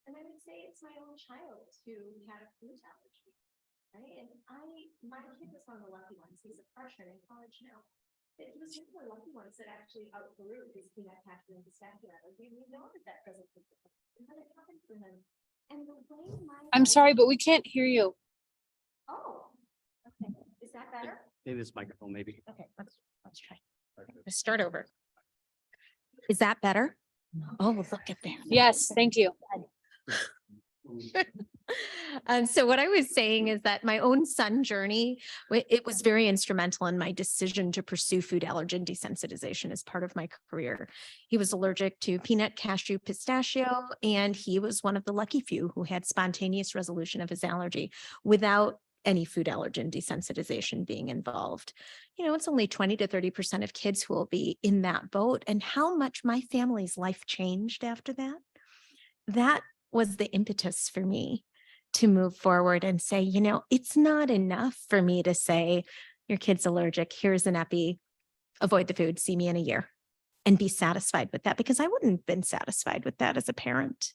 And I would say it's my own child who had a food allergy, right? And my kid was one of the lucky ones. He's a freshman in college now. It was one of the lucky ones that actually outgrew his peanut, cashew, and pistachio allergy. And we know that doesn't take the and then it happened for him. And the way I'm sorry, but we can't hear you. Oh, okay. Is that better? Maybe this microphone, maybe. Okay, let's try. Let's start over. Is that better? Oh, look at that. Yes, thank you. So what I was saying is that my own son journey, it was very instrumental in my decision to pursue food allergen desensitization as part of my career. He was allergic to peanut, cashew, pistachio, and he was one of the lucky few who had spontaneous resolution of his allergy without any food allergen desensitization being involved. It's only 20 to 30% of kids who will be in that boat. And how much my family's life changed after that. That was the impetus for me to move forward and say, it's not enough for me to say, your kid's allergic, here's an epi, avoid the food, see me in a year, and be satisfied with that, because I wouldn't have been satisfied with that as a parent.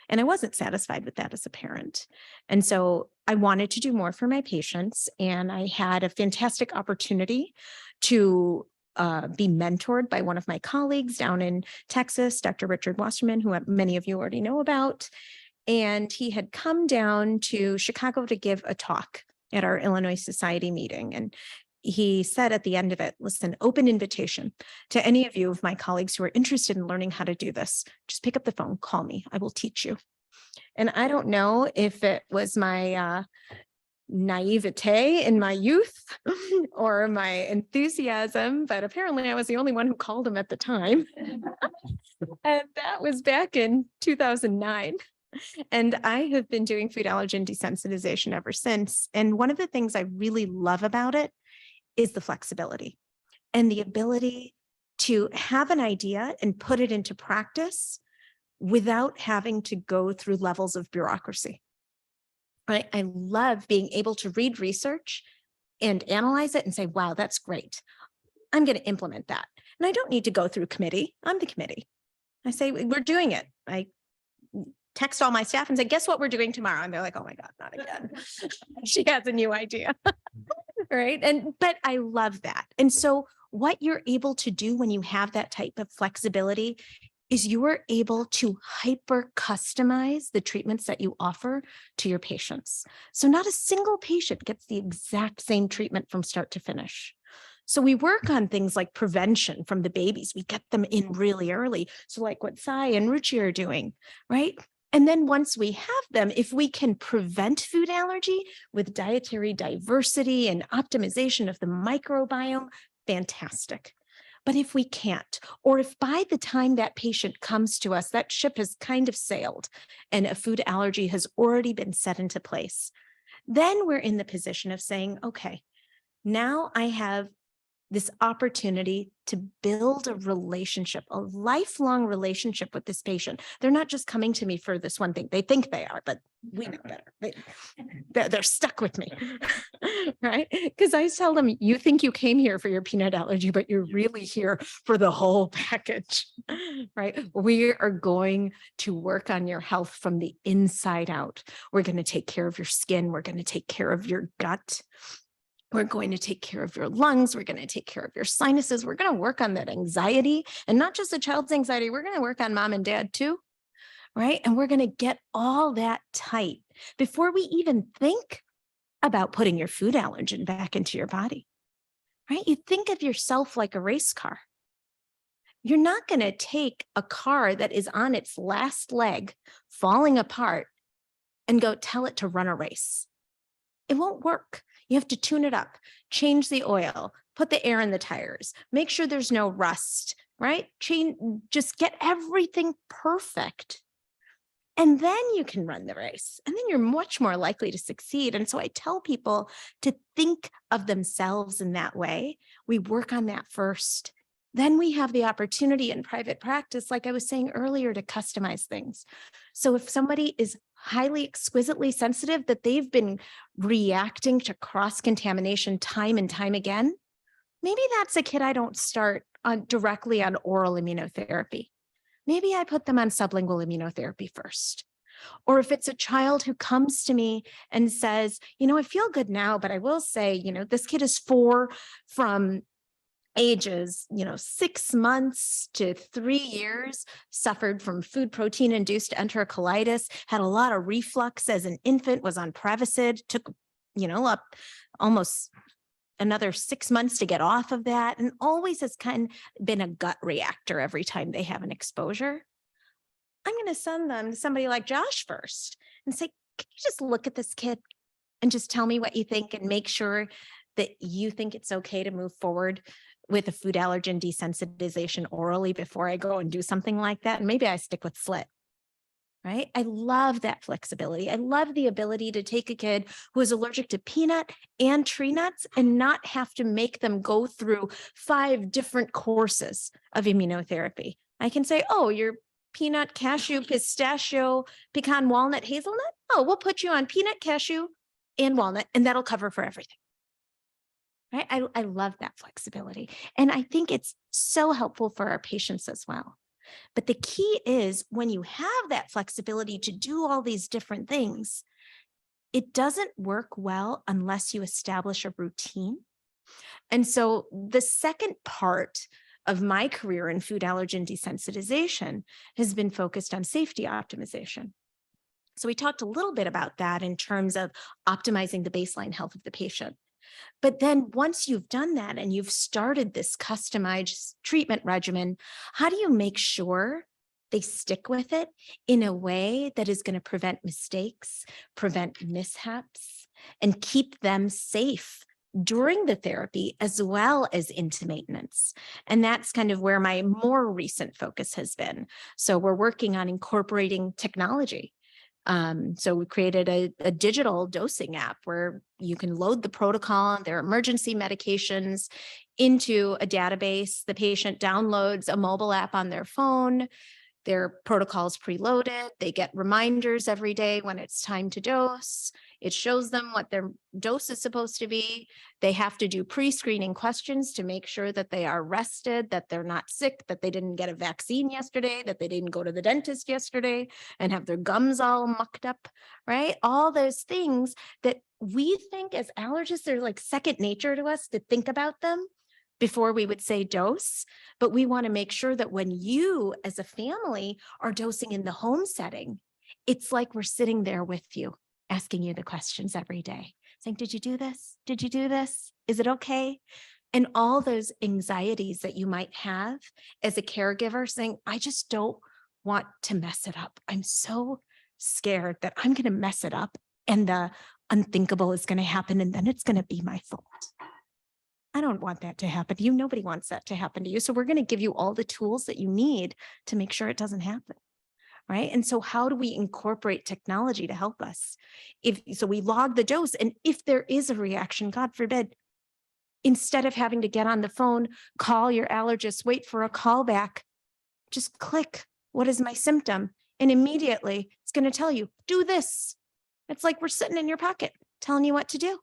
And I wasn't satisfied with that as a parent. And so I wanted to do more for my patients. And I had a fantastic opportunity to be mentored by one of my colleagues down in Texas, Dr. Richard Wasserman, who many of you already know about. And he had come down to Chicago to give a talk at our Illinois Society meeting. And he said at the end of it, listen, open invitation to any of you of my colleagues who are interested in learning how to do this. Just pick up the phone, call me, I will teach you. And I don't know if it was my naivete in my youth or my enthusiasm, but apparently I was the only one who called him at the time. And that was back in 2009. And I have been doing food allergen desensitization ever since. And one of the things I really love about it is the flexibility and the ability to have an idea and put it into practice without having to go through levels of bureaucracy. Right? I love being able to read research and analyze it and say, wow, that's great. I'm going to implement that. And I don't need to go through committee. I'm the committee. I say, we're doing it. I text all my staff and say, guess what we're doing tomorrow? And they're like, oh my God, not again. She has a new idea. Right. But I love that. And so what you're able to do when you have that type of flexibility is you are able to hyper customize the treatments that you offer to your patients. So not a single patient gets the exact same treatment from start to finish. So we work on things like prevention from the babies. We get them in really early. So like what Sai and Ruchi are doing, right? And then once we have them, if we can prevent food allergy with dietary diversity and optimization of the microbiome, fantastic. But if we can't, or if by the time that patient comes to us, that ship has kind of sailed and a food allergy has already been set into place, then we're in the position of saying, okay, now I have this opportunity to build a relationship, a lifelong relationship with this patient. They're not just coming to me for this one thing. They think they are, but we know better. They're stuck with me, right? Because I tell them, you think you came here for your peanut allergy, but you're really here for the whole package, right? We are going to work on your health from the inside out. We're going to take care of your skin. We're going to take care of your gut. We're going to take care of your lungs. We're going to take care of your sinuses. We're going to work on that anxiety, and not just the child's anxiety. We're going to work on mom and dad too, right? And we're going to get all that tight before we even think about putting your food allergen back into your body, right? You think of yourself like a race car. You're not going to take a car that is on its last leg, falling apart, and go tell it to run a race. It won't work. You have to tune it up, change the oil, put the air in the tires, make sure there's no rust, right? Just get everything perfect. And then you can run the race. And then you're much more likely to succeed. And so I tell people to think of themselves in that way. We work on that first. Then we have the opportunity in private practice, like I was saying earlier, to customize things. So if somebody is highly exquisitely sensitive, that they've been reacting to cross-contamination time and time again, maybe that's a kid I don't start on directly on oral immunotherapy. Maybe I put them on sublingual immunotherapy first. Or if it's a child who comes to me and says, I feel good now, but I will say, this kid is 4 from ages, 6 months to 3 years, suffered from food protein induced enterocolitis, had a lot of reflux as an infant, was on Prevacid, took, up almost another 6 months to get off of that, and always has kind of been a gut reactor every time they have an exposure. I'm going to send them to somebody like Josh first and say, can you just look at this kid and just tell me what you think and make sure that you think it's okay to move forward with a food allergen desensitization orally before I go and do something like that. And maybe I stick with slit, right? I love that flexibility. I love the ability to take a kid who is allergic to peanut and tree nuts and not have to make them go through 5 different courses of immunotherapy. I can say, oh, you're peanut, cashew, pistachio, pecan, walnut, hazelnut. Oh, we'll put you on peanut, cashew, and walnut, and that'll cover for everything. Right? I love that flexibility. And I think it's so helpful for our patients as well. But the key is when you have that flexibility to do all these different things, it doesn't work well unless you establish a routine. And so the second part of my career in food allergen desensitization has been focused on safety optimization. So we talked a little bit about that in terms of optimizing the baseline health of the patient. But then once you've done that and you've started this customized treatment regimen, how do you make sure they stick with it in a way that is going to prevent mistakes, prevent mishaps, and keep them safe during the therapy as well as into maintenance? And that's kind of where my more recent focus has been. So we're working on incorporating technology. So we created a digital dosing app where you can load the protocol, their emergency medications into a database. The patient downloads a mobile app on their phone. Their protocol's preloaded. They get reminders every day when it's time to dose. It shows them what their dose is supposed to be. They have to do pre-screening questions to make sure that they are rested, that they're not sick, that they didn't get a vaccine yesterday, that they didn't go to the dentist yesterday and have their gums all mucked up, right? All those things that we think as allergists, they're like second nature to us to think about them before we would say dose. But we want to make sure that when you as a family are dosing in the home setting, it's like we're sitting there with you, asking you the questions every day, saying, did you do this? Did you do this? Is it okay? And all those anxieties that you might have as a caregiver saying, I just don't want to mess it up. I'm so scared that I'm going to mess it up and the unthinkable is going to happen and then it's going to be my fault. I don't want that to happen to you. Nobody wants that to happen to you. So we're going to give you all the tools that you need to make sure it doesn't happen. Right. And so how do we incorporate technology to help us? So we log the dose, and if there is a reaction, God forbid, instead of having to get on the phone, call your allergist, wait for a call back, just click, what is my symptom? And immediately it's going to tell you, do this. It's like we're sitting in your pocket telling you what to do.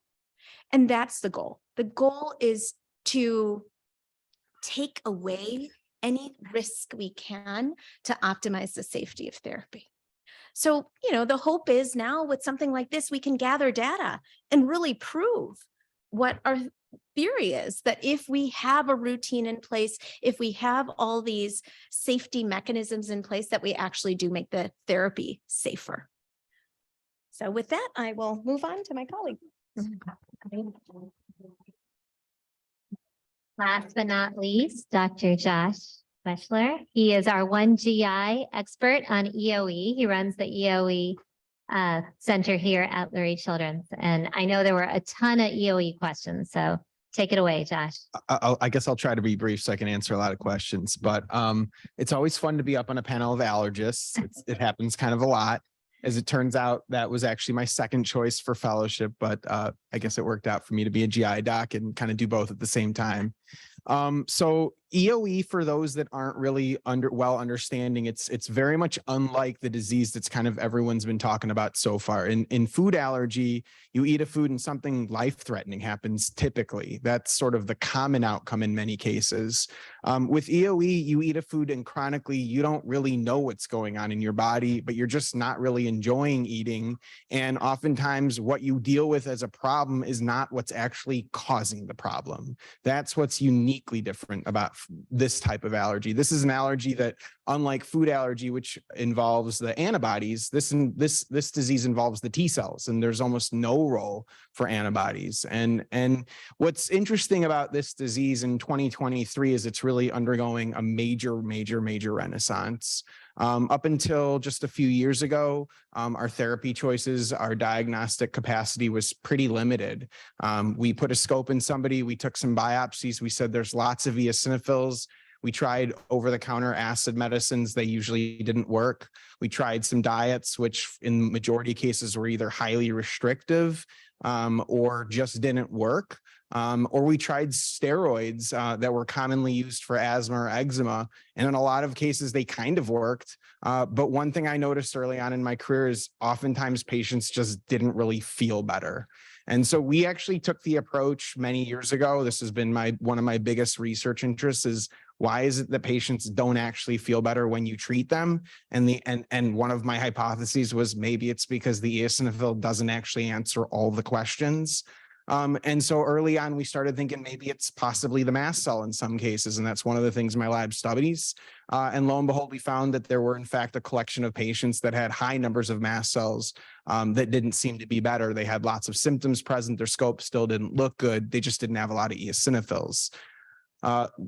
And that's the goal. The goal is to take away any risk we can to optimize the safety of therapy. So, the hope is now with something like this, we can gather data and really prove what our theory is, that if we have a routine in place, if we have all these safety mechanisms in place, that we actually do make the therapy safer. So with that, I will move on to my colleague. Last but not least, Dr. Josh Wechsler. He is our one GI expert on EoE. He runs the EoE center here at Lurie Children's. And I know there were a ton of EoE questions, so take it away, Josh. I guess I'll try to be brief so I can answer a lot of questions, but it's always fun to be up on a panel of allergists. It happens kind of a lot. As it turns out, that was actually my second choice for fellowship, but I guess it worked out for me to be a GI doc and kind of do both at the same time. So EoE, for those that aren't really understanding, it's very much unlike the disease that's kind of everyone's been talking about so far. In food allergy, you eat a food and something life-threatening happens typically. That's sort of the common outcome in many cases. With EoE, you eat a food and chronically, you don't really know what's going on in your body, but you're just not really enjoying eating. And oftentimes what you deal with as a problem is not what's actually causing the problem. That's what's uniquely different about this type of allergy. This is an allergy that, unlike food allergy, which involves the antibodies, this disease involves the T cells, and there's almost no role for antibodies. And what's interesting about this disease in 2023 is it's really undergoing a major renaissance. Up until just a few years ago, our therapy choices, our diagnostic capacity was pretty limited. We put a scope in somebody, we took some biopsies, we said there's lots of eosinophils. We tried over-the-counter acid medicines. They usually didn't work. We tried some diets, which in majority of cases were either highly restrictive or just didn't work. Or we tried steroids that were commonly used for asthma or eczema. And in a lot of cases, they kind of worked. But one thing I noticed early on in my career is oftentimes patients just didn't really feel better. And so we actually took the approach many years ago. This has been one of my biggest research interests, is why is it that patients don't actually feel better when you treat them? And one of my hypotheses was maybe it's because the eosinophil doesn't actually answer all the questions. And so early on, we started thinking maybe it's possibly the mast cell in some cases. And that's one of the things my lab studies. And lo and behold, we found that there were, in fact, a collection of patients that had high numbers of mast cells that didn't seem to be better. They had lots of symptoms present. Their scope still didn't look good. They just didn't have a lot of eosinophils.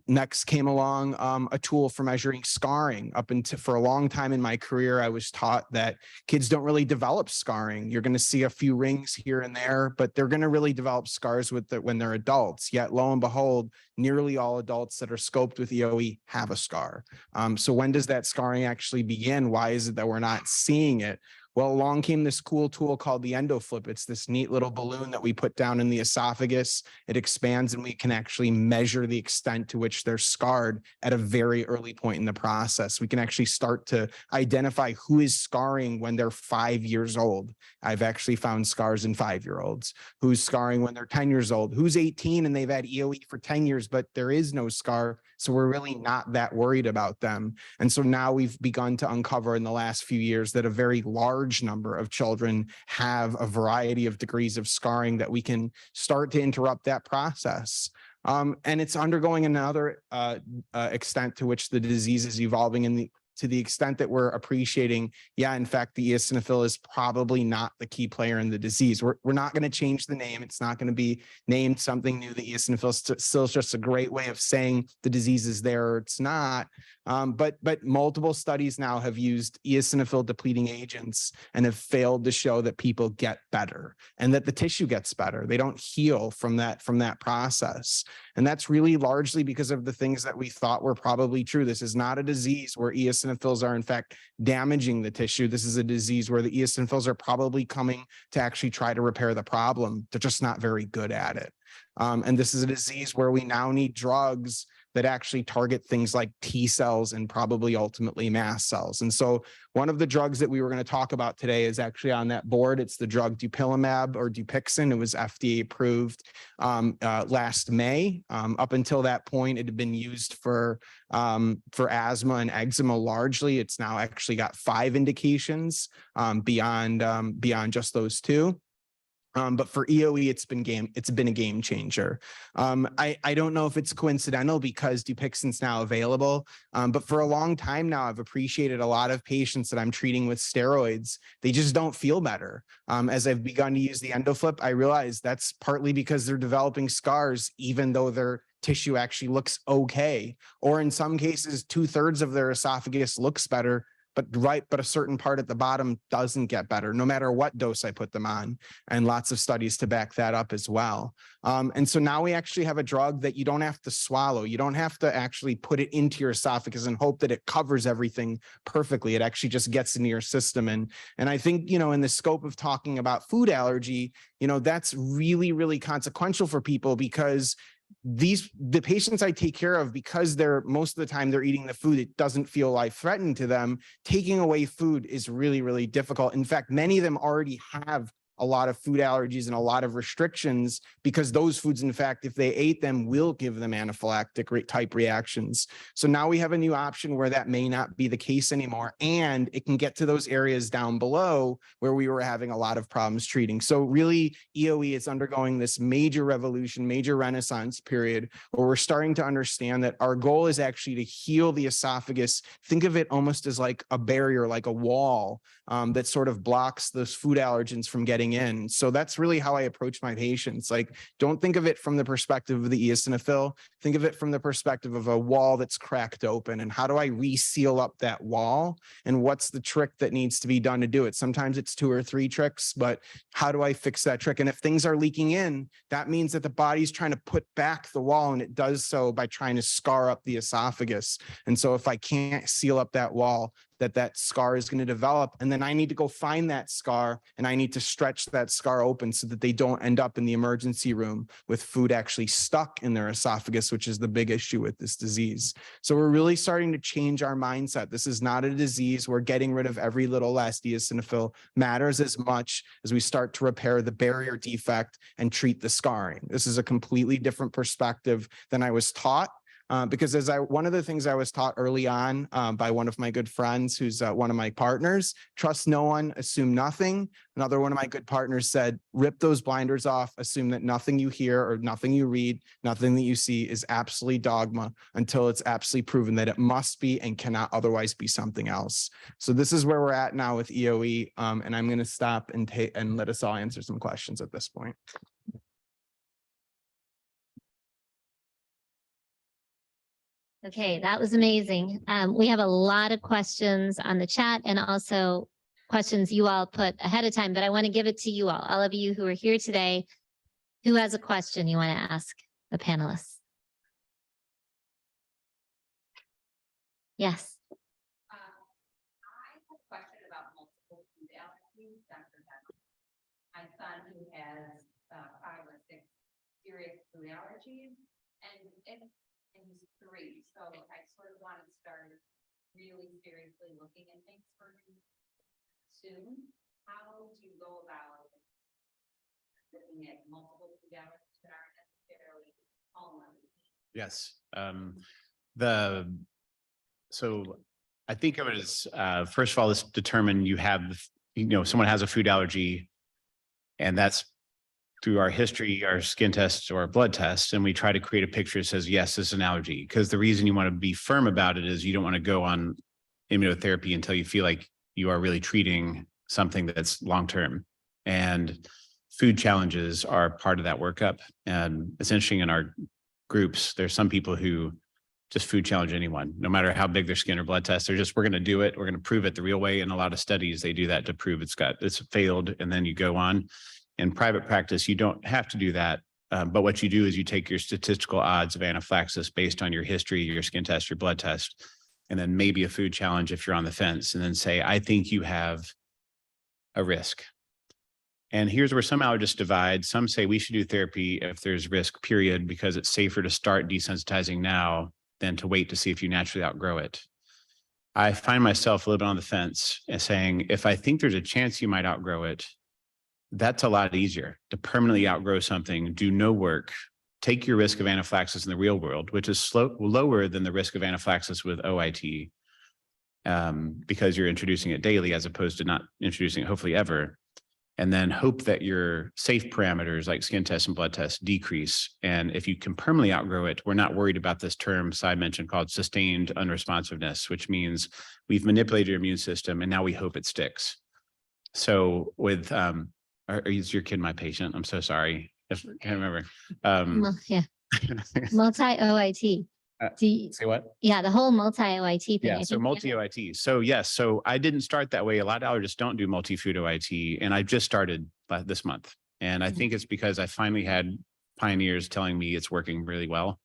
Next came along a tool for measuring scarring. Up until for a long time in my career, I was taught that kids don't really develop scarring. You're going to see a few rings here and there, but they're going to really develop scars when they're adults. Yet lo and behold, nearly all adults that are scoped with EoE have a scar. So when does that scarring actually begin? Why is it that we're not seeing it? Well, along came this cool tool called the EndoFlip. It's this neat little balloon that we put down in the esophagus. It expands and we can actually measure the extent to which they're scarred at a very early point in the process. We can actually start to identify who is scarring when they're 5 years old. I've actually found scars in 5-year-olds. Who's scarring when they're 10 years old? Who's 18 and they've had EoE for 10 years, but there is no scar. So we're really not that worried about them. And so now we've begun to uncover in the last few years that a very large number of children have a variety of degrees of scarring that we can start to interrupt that process. And it's undergoing another extent to which the disease is evolving to the extent that we're appreciating, yeah, in fact, the eosinophil is probably not the key player in the disease. We're not going to change the name. It's not going to be named something new. The eosinophil still is just a great way of saying the disease is there or it's not. But multiple studies now have used eosinophil depleting agents and have failed to show that people get better and that the tissue gets better. They don't heal from that process. And that's really largely because of the things that we thought were probably true. This is not a disease where eosinophils are in fact damaging the tissue. This is a disease where the eosinophils are probably coming to actually try to repair the problem. They're just not very good at it. And this is a disease where we now need drugs that actually target things like T cells and probably ultimately mast cells. And so one of the drugs that we were going to talk about today is actually on that board. It's the drug dupilumab or Dupixent. It was FDA approved last May. Up until that point, it had been used for asthma and eczema largely. It's now actually got 5 indications beyond just those 2. But for EoE, it's been a game changer. I don't know if it's coincidental because Dupixent's now available, but for a long time now, I've appreciated a lot of patients that I'm treating with steroids. They just don't feel better. As I've begun to use the EndoFlip, I realize that's partly because they're developing scars, even though their tissue actually looks okay. Or in some cases, 2/3 of their esophagus looks better, but a certain part at the bottom doesn't get better, no matter what dose I put them on, and lots of studies to back that up as well. And so now we actually have a drug that you don't have to swallow. You don't have to actually put it into your esophagus and hope that it covers everything perfectly. It actually just gets into your system. And I think, in the scope of talking about food allergy, that's really, really consequential for people because the patients I take care of, because most of the time they're eating the food, it doesn't feel life-threatening to them. Taking away food is really, really difficult. In fact, many of them already have a lot of food allergies and a lot of restrictions because those foods, in fact, if they ate them, will give them anaphylactic type reactions. So now we have a new option where that may not be the case anymore. And it can get to those areas down below where we were having a lot of problems treating. So really, EoE is undergoing this major revolution, major renaissance period where we're starting to understand that our goal is actually to heal the esophagus. Think of it almost as like a barrier, like a wall that sort of blocks those food allergens from getting in. So that's really how I approach my patients. Like, don't think of it from the perspective of the eosinophil. Think of it from the perspective of a wall that's cracked open. And how do I reseal up that wall? And what's the trick that needs to be done to do it? Sometimes it's 2 or 3 tricks, but how do I fix that trick? And if things are leaking in, that means that the body's trying to put back the wall, and it does so by trying to scar up the esophagus. And so if I can't seal up that wall, that scar is going to develop. And then I need to go find that scar and I need to stretch that scar open so that they don't end up in the emergency room with food actually stuck in their esophagus, which is the big issue with this disease. So we're really starting to change our mindset. This is not a disease where getting rid of every little last eosinophil matters as much as we start to repair the barrier defect and treat the scarring. This is a completely different perspective than I was taught. Because one of the things I was taught early on by one of my good friends, who's one of my partners, trust no one, assume nothing. Another one of my good partners said, rip those blinders off, assume that nothing you hear or nothing you read, nothing that you see is absolutely dogma until it's absolutely proven that it must be and cannot otherwise be something else. So this is where we're at now with EoE, and I'm going to stop and let us all answer some questions at this point. Okay, that was amazing. We have a lot of questions on the chat and also questions you all put ahead of time, but I want to give it to you all of you who are here today. Who has a question you want to ask the panelists? Yes. I have a question about multiple food allergies. My son who has 5 or 6 serious food allergies, and he's 3. So I sort of want to start really seriously looking at things for him soon. How do you go about looking at multiple food allergies that aren't necessarily all Yes. So I think of it as, first of all, let's determine someone has a food allergy, and that's through our history, our skin tests or our blood tests. And we try to create a picture that says, yes, this is an allergy. Because the reason you want to be firm about it is you don't want to go on immunotherapy until you feel like you are really treating something that's long-term. And food challenges are part of that workup. And it's interesting, in our groups, there's some people who just food challenge anyone, no matter how big their skin or blood test. We're going to do it. We're going to prove it the real way. In a lot of studies, they do that to prove it's failed, and then you go on. In private practice, you don't have to do that. But what you do is you take your statistical odds of anaphylaxis based on your history, your skin test, your blood test, and then maybe a food challenge if you're on the fence, and then say, I think you have a risk. And here's where some allergists divide. Some say we should do therapy if there's risk, period, because it's safer to start desensitizing now than to wait to see if you naturally outgrow it. I find myself a little bit on the fence and saying, if I think there's a chance you might outgrow it, that's a lot easier. To outgrow something, do no work, take your risk of anaphylaxis in the real world, which is lower than the risk of anaphylaxis with OIT, because you're introducing it daily as opposed to not introducing it hopefully ever. And then hope that your safe parameters like skin tests and blood tests decrease. And if you can permanently outgrow it, we're not worried about this term Cy mentioned called sustained unresponsiveness, which means we've manipulated your immune system and now we hope it sticks. So with, is your kid my patient? I'm so sorry. I can't remember. Yeah. Multi-OIT. Say what? Yeah, the whole multi-OIT thing. Yeah, so multi-OIT. So yes, so I didn't start that way. A lot of allergists don't do multi-food OIT, and I just started this month. And I think it's because I finally had pioneers telling me it's working really well.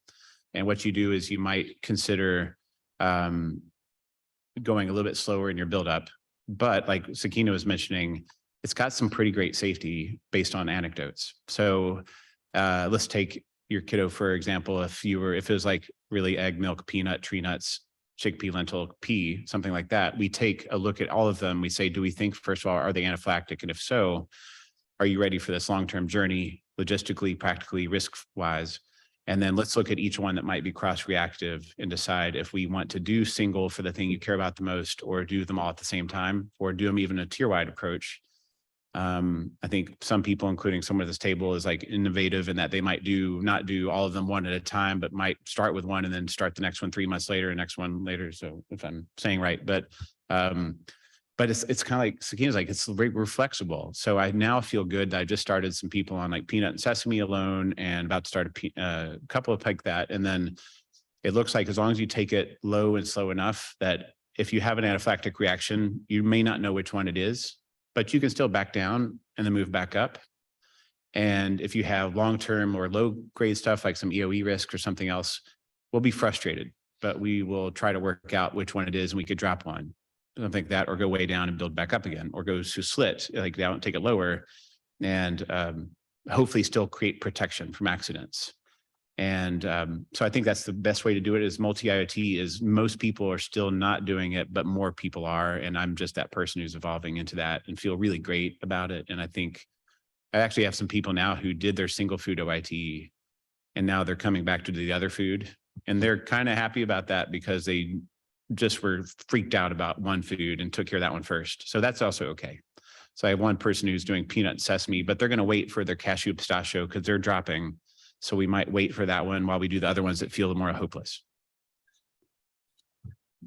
And what you do is you might consider going a little bit slower in your buildup. But like Sakina was mentioning, it's got some pretty great safety based on anecdotes. So let's take your kiddo, for example, if it was like really egg, milk, peanut, tree nuts, chickpea, lentil, pea, something like that, we take a look at all of them. We say, do we think, first of all, are they anaphylactic? And if so, are you ready for this long-term journey, logistically, practically, risk-wise? And then let's look at each one that might be cross-reactive and decide if we want to do single for the thing you care about the most, or do them all at the same time, or do them even a tier-wide approach. I think some people, including someone at this table, is like innovative in that they might not do all of them one at a time, but might start with one and then start the next one 3 months later, and next one later. So if I'm saying right, but it's kind of like Sakina's like, we're flexible. So I now feel good that I just started some people on like peanut and sesame alone, and about to start a couple of like that. And then it looks like as long as you take it low and slow enough that if you have an anaphylactic reaction, you may not know which one it is, but you can still back down and then move back up. And if you have long-term or low-grade stuff like some EoE risk or something else, we'll be frustrated, but we will try to work out which one it is, and we could drop one, something like that, or go way down and build back up again, or go to slit, like down, take it lower, and hopefully still create protection from accidents. And so I think that's the best way to do it. Is multi-IoT is most people are still not doing it, but more people are. And I'm just that person who's evolving into that and feel really great about it. And I think I actually have some people now who did their single food OIT, and now they're coming back to do the other food. And they're kind of happy about that because they just were freaked out about one food and took care of that one first. So that's also okay. So I have one person who's doing peanut and sesame, but they're going to wait for their cashew pistachio because they're dropping. So we might wait for that one while we do the other ones that feel more hopeless.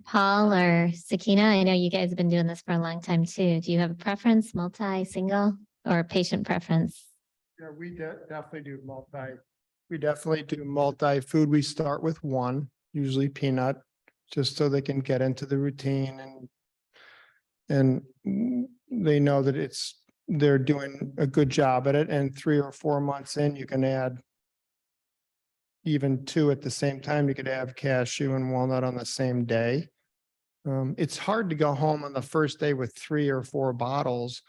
Paul or Sakina, I know you guys have been doing this for a long time too. Do you have a preference, multi, single, or patient preference? Yeah, we definitely do multi. We definitely do multi-food. We start with one, usually peanut, just so they can get into the routine and they know that they're doing a good job at it. And 3 or 4 months in, you can add even 2 at the same time. You could have cashew and walnut on the same day. It's hard to go home on the first day with 3 or 4 bottles.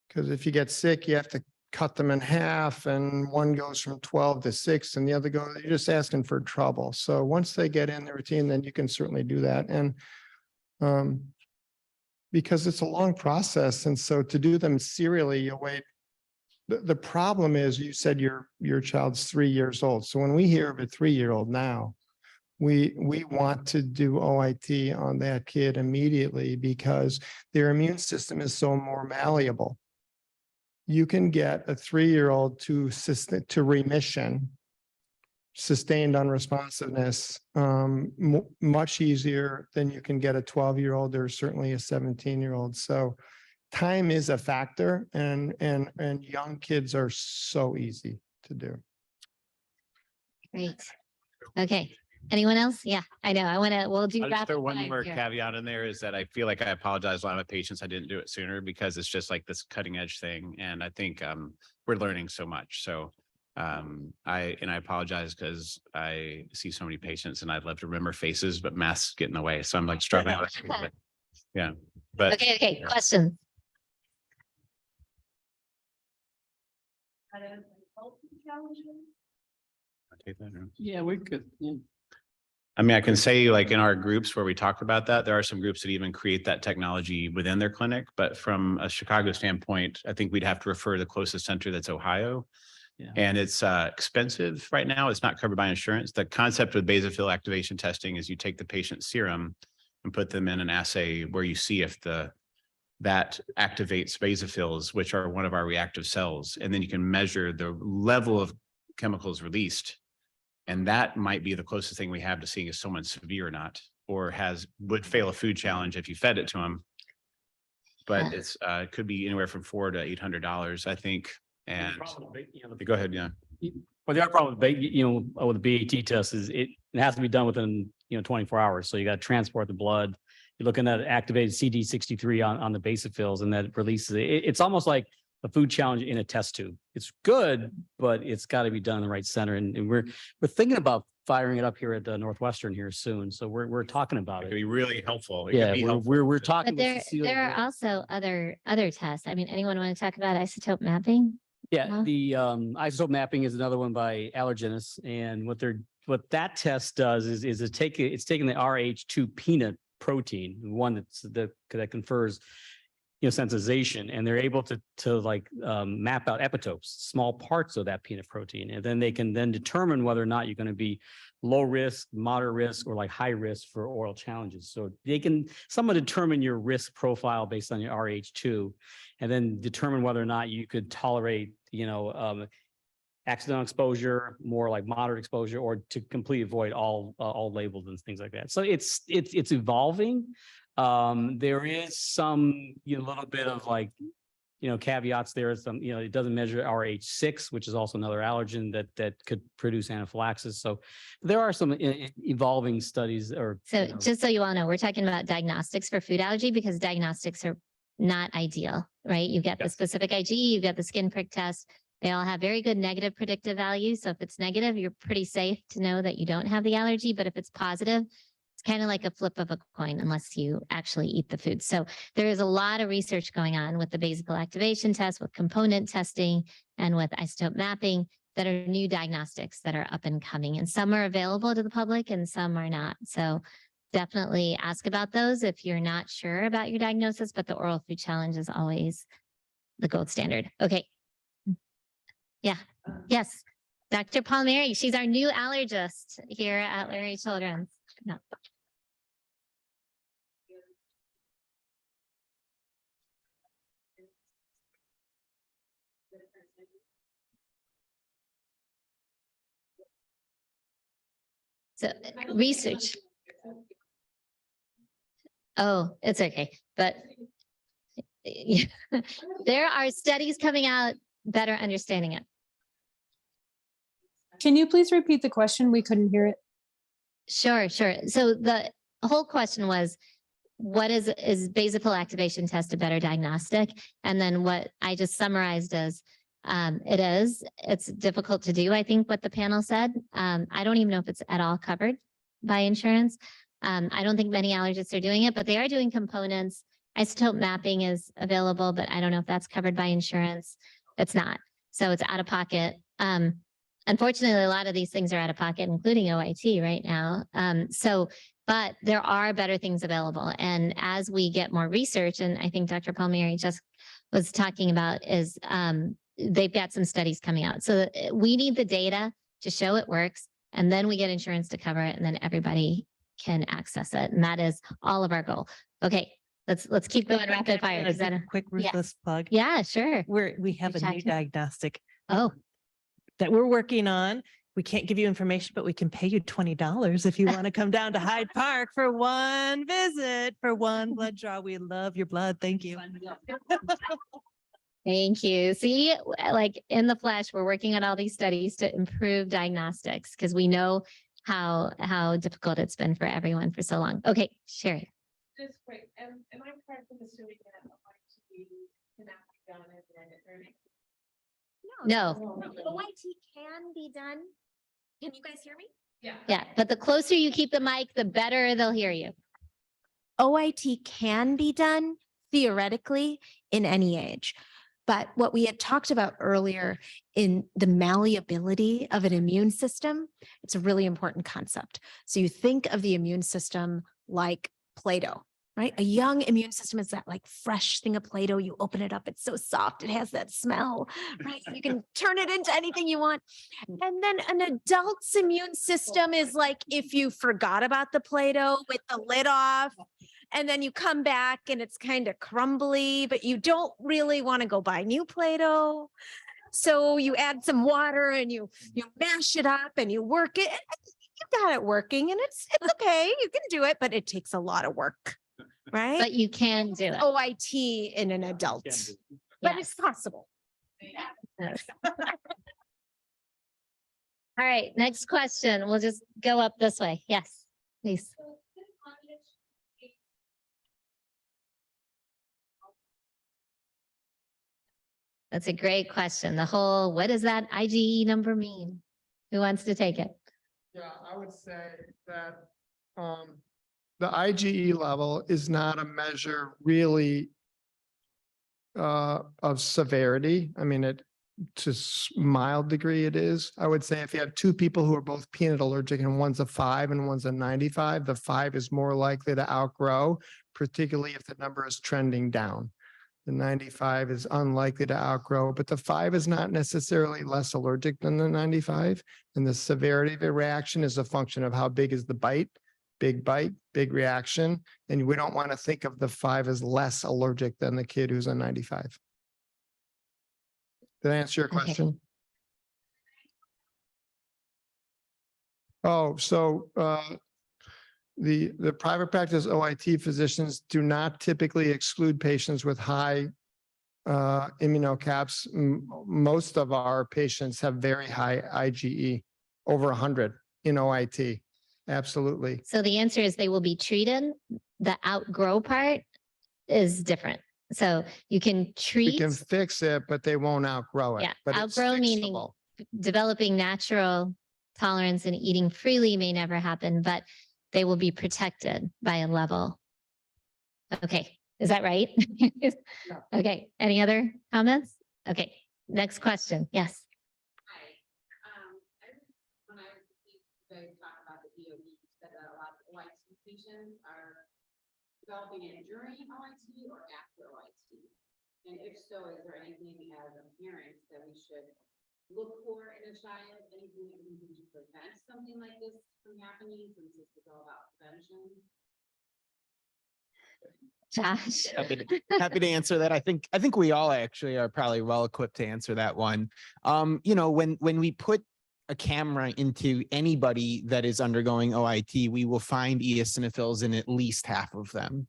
Because if you get sick, you have to cut them in half and one goes from 12 to 6 and the other you're just asking for trouble. So once they get in the routine, then you can certainly do that. And because it's a long process. And so to do them serially, you wait. The problem is you said your child's 3 years old. So when we hear of a 3-year-old now, we want to do OIT on that kid immediately because their immune system is so more malleable. You can get a 3-year-old to remission, sustained unresponsiveness, much easier than you can get a 12-year-old or certainly a 17-year-old. So time is a factor, and young kids are so easy to do. Great. Okay. Anyone else? Yeah, I know. we'll do. I'll just throw rapid one fire more here. caveat in there is that I feel like I apologize to a lot of my patients. I didn't do it sooner because it's just like this cutting edge thing. And I think we're learning so much. So I apologize because I see so many patients and I'd love to remember faces, but masks get in the way. So I'm like struggling with it. Yeah. But Okay. Questions? I'll take that, or- Yeah, we could. Yeah. I mean, I can say like in our groups where we talked about that, there are some groups that even create that technology within their clinic. But from a Chicago standpoint, I think we'd have to refer to the closest center, that's Ohio. Yeah. And it's expensive right now. It's not covered by insurance. The concept with basophil activation testing is you take the patient's serum and put them in an assay where you see if that activates basophils, which are one of our reactive cells. And then you can measure the level of chemicals released. And that might be the closest thing we have to seeing if someone's severe or not, or would fail a food challenge if you fed it to them. But it's it could be anywhere from $400 to $800, I think. And go ahead, yeah. Well, the other problem with the BAT test is it has to be done within 24 hours. So you got to transport the blood. You're looking at activated CD63 on the basophils, and that releases it. It's almost like a food challenge in a test tube. It's good, but it's got to be done in the right center. And we're thinking about firing it up here at the Northwestern here soon. So we're talking about It it. could be really helpful. It could Yeah, be helpful. we're talking. But with Cecilia. there are also other tests. I mean, anyone want to talk about isotope mapping? Yeah, the isotope mapping is another one by Allergenist, and what that test does is it's taking the RH2 peanut protein, one that confers sensitization, and they're able to map out epitopes, small parts of that peanut protein, and then they can determine whether or not you're going to be low risk, moderate risk, or like high risk for oral challenges. So they can somewhat determine your risk profile based on your RH2, and then determine whether or not you could tolerate accidental exposure, more like moderate exposure, or to completely avoid all labels and things like that. So it's evolving. There is some little bit of caveats there. Some it doesn't measure RH6, which is also another allergen that could produce anaphylaxis. So there are some evolving studies. So just so you all know, we're talking about diagnostics for food allergy because diagnostics are not ideal, right? You get the specific IG, you get the skin prick test. They all have very good negative predictive values. So if it's negative, you're pretty safe to know that you don't have the allergy. But if it's positive, it's kind of like a flip of a coin unless you actually eat the food. So there is a lot of research going on with the basophil activation test, with component testing, and with isotope mapping that are new diagnostics that are up and coming. And some are available to the public and some are not. So definitely ask about those if you're not sure about your diagnosis, but the oral food challenge is always the gold standard. Okay. Yeah. Yes. Dr. Palmieri, she's our new allergist here at Larry Children's. No. So research. Oh, it's okay, but there are studies coming out better understanding it. Can you please repeat the question? We couldn't hear it. Sure, sure. So the whole question was, what is basical activation test a better diagnostic? And then what I just summarized is, it's difficult to do, I think what the panel said. I don't even know if it's at all covered by insurance. I don't think many allergists are doing it, but they are doing components. Isotope mapping is available, but I don't know if that's covered by insurance. It's not. So it's out of pocket. Unfortunately, a lot of these things are out of pocket, including OIT right now. But there are better things available. And as we get more research, and I think Dr. Palmieri just was talking about, is they've got some studies coming out. So we need the data to show it works, and then we get insurance to cover it, and then everybody can access it. And that is all of our goal. Okay, let's keep going rapid fire. Is that a quick ruthless plug? yeah, sure. We have a new Exactly. diagnostic Oh, that we're working on. We can't give you information, but we can pay you $20 if you want to come down to Hyde Park for one visit, for one blood draw. We love your blood. Thank you. thank you. See, like in the flesh, we're working on all these studies to improve diagnostics because we know how difficult it's been for everyone for so long. Okay, Sherry. Just quick, am I correct in assuming that OIT cannot be done at the end of 30? No. OIT can be done. Can you guys hear me? Yeah. Yeah, but the closer you keep the mic, the better they'll hear you. OIT can be done theoretically in any age. But what we had talked about earlier in the malleability of an immune system, it's a really important concept. So you think of the immune system like Play-Doh, right? A young immune system is that like fresh thing of Play-Doh. You open it up, it's so soft. It has that smell, right? You can turn it into anything you want. And then an adult's immune system is like if you forgot about the Play-Doh with the lid off, and then you come back and it's kind of crumbly, but you don't really want to go buy new Play-Doh. So you add some water and you mash it up and you work it. You got it working and it's okay. You can do it, but it takes a lot of work, right? But you can do it. OIT in an adult, but it's possible. Yes. All right, next question. We'll just go up this way. Yes, please. That's a great question. The whole, what does that IgE number mean? Who wants to take it? Yeah, I would say that the IgE level is not a measure really of severity. I mean, to mild degree it is. I would say if you have two people who are both peanut allergic and one's a 5 and one's a 95, the 5 is more likely to outgrow, particularly if the number is trending down. The 95 is unlikely to outgrow, but the 5 is not necessarily less allergic than the 95. And the severity of the reaction is a function of how big is the bite, big reaction. And we don't want to think of the 5 as less allergic than the kid who's a 95. Did I answer your Okay. question? Oh, so the private practice OIT physicians do not typically exclude patients with high immunocaps. Most of our patients have very high IgE, over 100 in OIT. Absolutely. So the answer is they will be treated. The outgrow part is different. So you can We treat, can fix it, but they won't outgrow it. Yeah, But it's outgrow meaning fixable. developing natural tolerance and eating freely may never happen, but they will be protected by a level. Okay, is that right? Okay, any other comments? Okay, next question. Yes. When I you guys talk about the EoE, that a lot of OIT patients are developing it during OIT or after OIT? And if so, is there anything as a parent that we should look for in a child, anything that we can do to prevent something like this from happening, since this is all about prevention? Josh. Happy to answer that. I think we all actually are probably well equipped to answer that one. When we put a camera into anybody that is undergoing OIT, we will find eosinophils in at least half of them.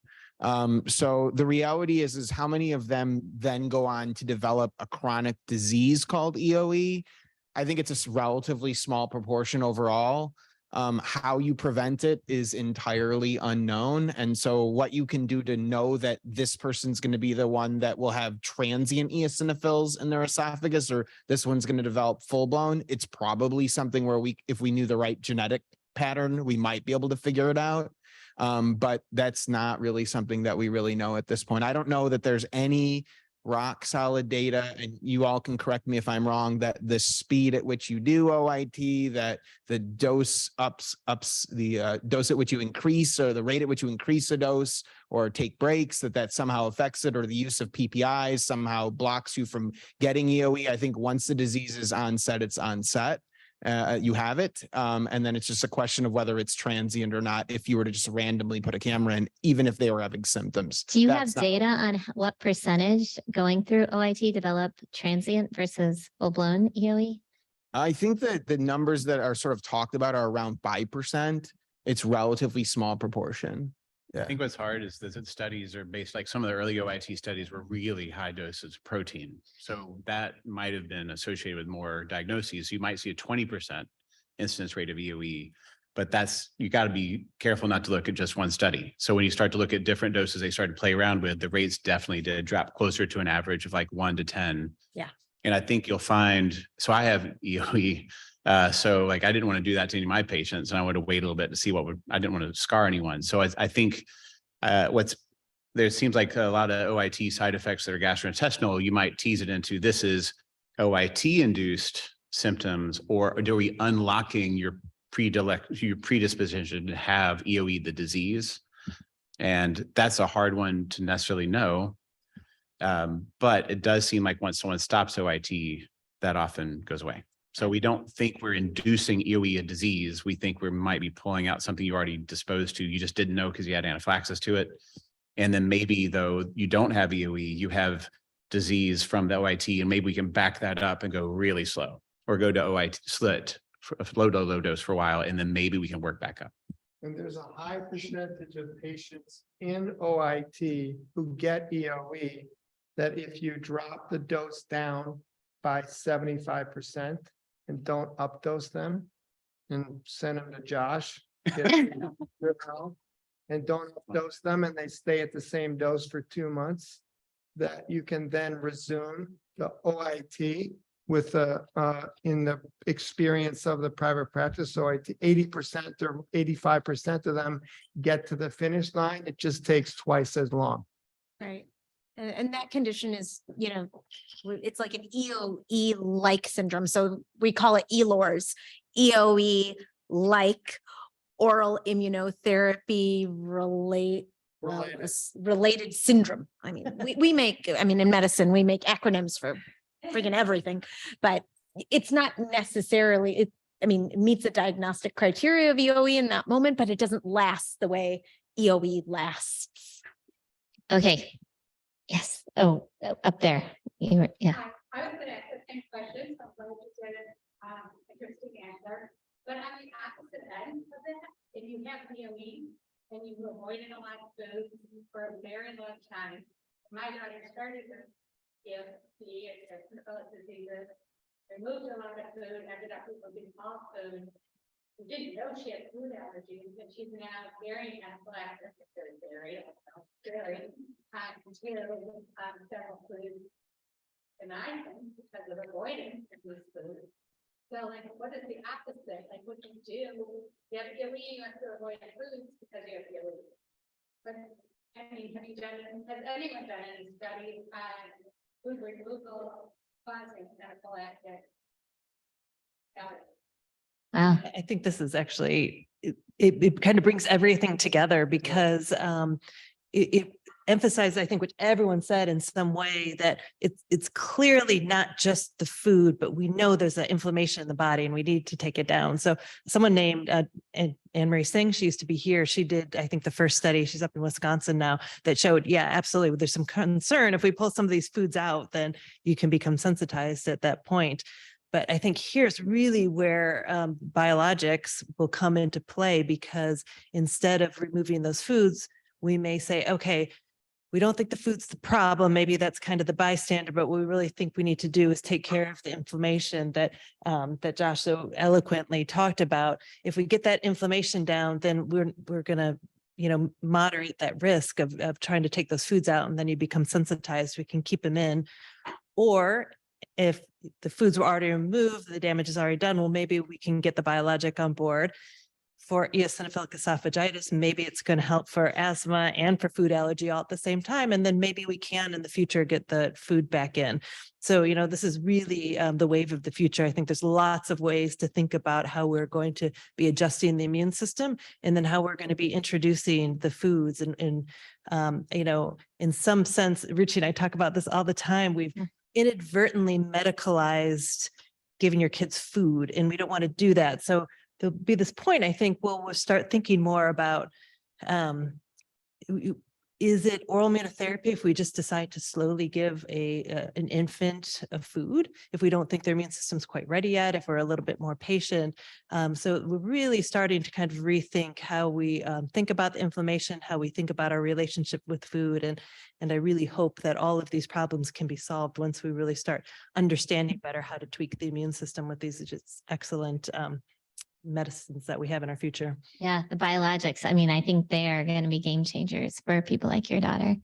So the reality is how many of them then go on to develop a chronic disease called EoE? I think it's a relatively small proportion overall. How you prevent it is entirely unknown. And so what you can do to know that this person's going to be the one that will have transient eosinophils in their esophagus, or this one's going to develop full blown, it's probably something where if we knew the right genetic pattern, we might be able to figure it out. But that's not really something that we really know at this point. I don't know that there's any rock solid data, and you all can correct me if I'm wrong, that the speed at which you do OIT, that the dose ups the dose at which you increase, or the rate at which you increase a dose or take breaks, that somehow affects it, or the use of PPIs somehow blocks you from getting EoE. I think once the disease is onset, it's onset. You have it. And then it's just a question of whether it's transient or not. If you were to just randomly put a camera in, even if they were having symptoms. Do you have That's not- data on what percentage going through OIT develop transient versus full-blown EoE? I think that the numbers that are sort of talked about are around 5%. It's relatively small proportion. I think what's hard is that the studies are based, like some of the early OIT studies were really high doses of protein. So that might have been associated with more diagnoses. You might see a 20% incidence rate of EoE, but you got to be careful not to look at just one study. So when you start to look at different doses they started to play around with, the rates definitely did drop closer to an average of like 1 to 10. Yeah. And I think you'll find, so I have EoE. So like, I didn't want to do that to any of my patients, and I would have waited a little bit to see I didn't want to scar anyone. So I think there seems like a lot of OIT side effects that are gastrointestinal. You might tease it into, this is OIT induced symptoms, or are we unlocking your predisposition to have EoE, the disease? And that's a hard one to necessarily know. But it does seem like once someone stops OIT, that often goes away. So we don't think we're inducing EoE, a disease. We think we might be pulling out something you already disposed to. You just didn't know because you had anaphylaxis to it. And then maybe though you don't have EoE, you have disease from the OIT, and maybe we can back that up and go really slow, or go to OIT slit, low dose for a while, and then maybe we can work back up. And there's a high percentage of patients in OIT who get EoE that if you drop the dose down by 75% and don't updose them and send them to Josh, and don't updose them, and they stay at the same dose for 2 months, that you can then resume the OIT with in the experience of the private practice. So 80% or 85% of them get to the finish line. It just takes twice as long. Right. And that condition is, it's like an EoE-like syndrome. So we call it ELORS, EoE-like oral immunotherapy related syndrome. I mean, in medicine, we make acronyms for freaking everything, but it's not necessarily, it meets the diagnostic criteria of EoE in that moment, but it doesn't last the way EoE lasts. Okay. Yes. Oh, up there. Yeah. I was going to ask the same question, so I'm interested in interesting answer. But on the opposite end of that, if you have EoE and you avoided a lot of food for a very long time, my daughter started with EoE and celiac diseases, removed a lot of food, ended up with all food. We didn't know she had food allergies, and she's now very anaphylaxis, very, several foods. And I think because of avoidance of this food. So like, what is the opposite? Like, what do you do? You have EoE, you have to avoid foods because you have EoE. But has anyone done any studies on food removal causing anaphylactic allergy? Wow. I think this is actually, it kind of brings everything together, because emphasize, I think, what everyone said in some way, that it's clearly not just the food, but we know there's an inflammation in the body and we need to take it down. So someone named Anne-Marie Singh, she used to be here. She did, I think, the first study, she's up in Wisconsin now, that showed, yeah, absolutely. There's some concern. If we pull some of these foods out, then you can become sensitized at that point. But I think here's really where biologics will come into play, because instead of removing those foods, we may say, okay, we don't think the food's the problem. Maybe that's kind of the bystander, but what we really think we need to do is take care of the inflammation that that Josh so eloquently talked about. If we get that inflammation down, then we're going to, moderate that risk of trying to take those foods out, and then you become sensitized. We can keep them in. Or if the foods were already removed, the damage is already done, well, maybe we can get the biologic on board. For eosinophilic esophagitis, maybe it's going to help for asthma and for food allergy all at the same time. And then maybe we can in the future get the food back in. So, this is really the wave of the future. I think there's lots of ways to think about how we're going to be adjusting the immune system, and then how we're going to be introducing the foods. And in some sense, Richie and I talk about this all the time. We've inadvertently medicalized giving your kids food, and we don't want to do that. So there'll be this point, I think, we'll start thinking more about, is it oral immunotherapy if we just decide to slowly give an infant a food, if we don't think their immune system's quite ready yet, if we're a little bit more patient. So we're really starting to kind of rethink how we think about the inflammation, how we think about our relationship with food. And I really hope that all of these problems can be solved once we really start understanding better how to tweak the immune system with these just excellent medicines that we have in our future. Yeah, the biologics. I mean, I think they are going to be game changers for people like your daughter.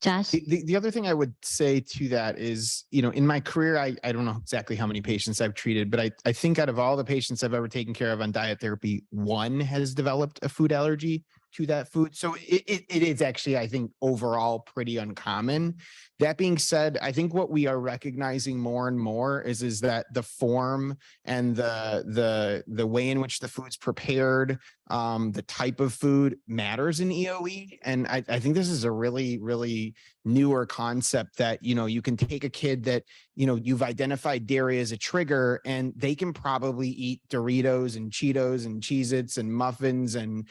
Josh? The other thing I would say to that is, in my career, I don't know exactly how many patients I've treated, but I think out of all the patients I've ever taken care of on diet therapy, one has developed a food allergy to that food. So it is actually, I think, overall pretty uncommon. That being said, I think what we are recognizing more and more is that the form and the way in which the food's prepared, the type of food matters in EoE. And I think this is a really, really newer concept that, you can take a kid that, you've identified dairy as a trigger, and they can probably eat Doritos and Cheetos and Cheez-Its and muffins and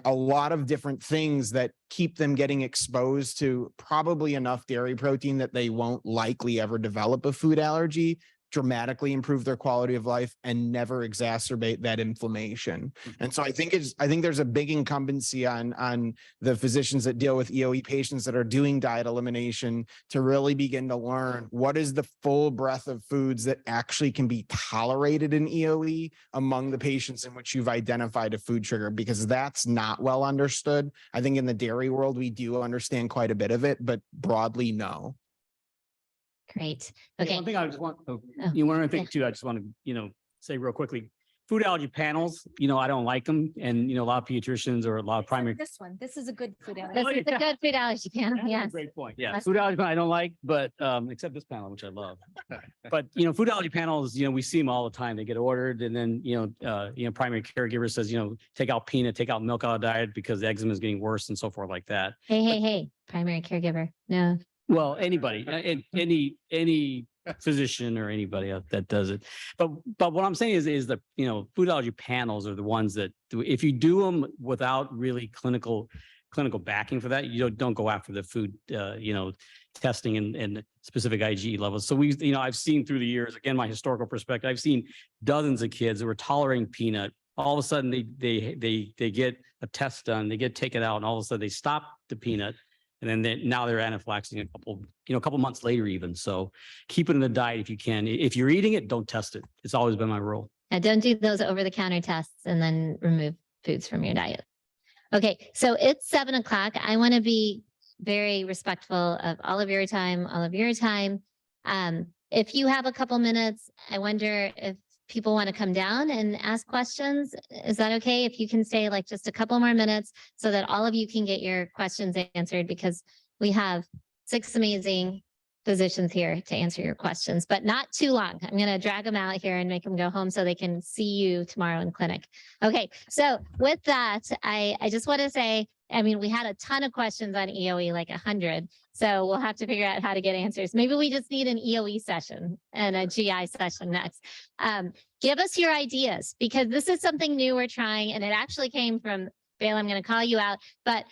a lot of different things that keep them getting exposed to probably enough dairy protein that they won't likely ever develop a food allergy, dramatically improve their quality of life, and never exacerbate that inflammation. And so I think there's a big incumbency on the physicians that deal with EoE patients that are doing diet elimination to really begin to learn what is the full breadth of foods that actually can be tolerated in EoE among the patients in which you've identified a food trigger, because that's not well understood. I think in the dairy world, we do understand quite a bit of it, but broadly, no. Great. Yeah, Okay. one thing I just want, Oh, one other thing yeah. too, I just want to, say real quickly, food allergy panels, I don't like them. And, a lot of pediatricians or a lot of primary. This one, this is a good food This allergy. is a good food allergy panel. That's a Yes. great point. Yeah, That's- food allergy panel I don't like, but except this panel, which I love. But food allergy panels, we see them all the time. They get ordered, and then primary caregiver says, take out peanut, take out milk out of diet because the eczema is getting worse and so forth like that. Hey, primary caregiver. No. Well, anybody, any physician or anybody else that does it. But what I'm saying is the, food allergy panels are the ones that if you do them without really clinical backing for that, you don't go after the food, testing and specific IgE levels. So I've seen through the years, again, my historical perspective, I've seen dozens of kids who were tolerating peanut. All of a sudden they get a test done, they get taken out, and all of a sudden they stop the peanut. And then now they're anaphylaxing a couple months later even. So keep it in the diet if you can. If you're eating it, don't test it. It's always been my rule. And don't do those over-the-counter tests and then remove foods from your diet. Okay, so it's 7 o'clock. I want to be very respectful of all of your time, If you have a couple minutes, I wonder if people want to come down and ask questions. Is that okay? If you can stay like just a couple more minutes so that all of you can get your questions answered, because we have 6 amazing physicians here to answer your questions, but not too long. I'm going to drag them out here and make them go home so they can see you tomorrow in clinic. Okay, so with that, I just want to say, I mean, we had a ton of questions on EoE, like 100. So we'll have to figure out how to get answers. Maybe we just need an EoE session and a GI session next. Give us your ideas, because this is something new we're trying, and it actually came from Bail. I'm going to call you out, but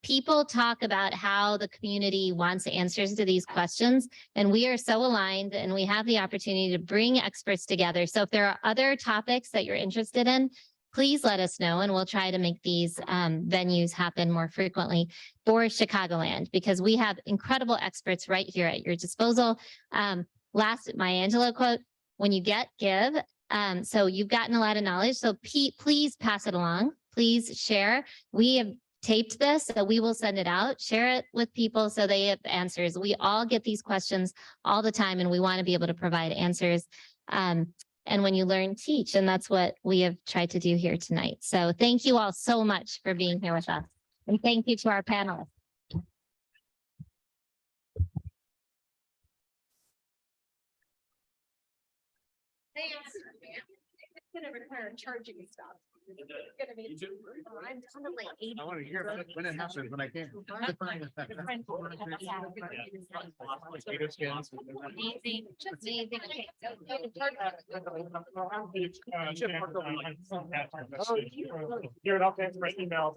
people talk about how the community wants answers to these questions, and we are so aligned, and we have the opportunity to bring experts together. So if there are other topics that you're interested in, please let us know, and we'll try to make these venues happen more frequently for Chicagoland, because we have incredible experts right here at your disposal. Last, my Angela quote, when you get, give. So you've gotten a lot of knowledge. So please pass it along. Please share. We have taped this, so we will send it out, share it with people so they have answers. We all get these questions all the time, and we want to be able to provide answers. And when you learn, teach, and that's what we have tried to do here tonight. So thank you all so much for being here with us. And thank you to our panelists. It's gonna require charging stuff. I'm like I want to hear when it happens, when I can. Amazing, just amazing. Okay, so Here, I'll answer my emails.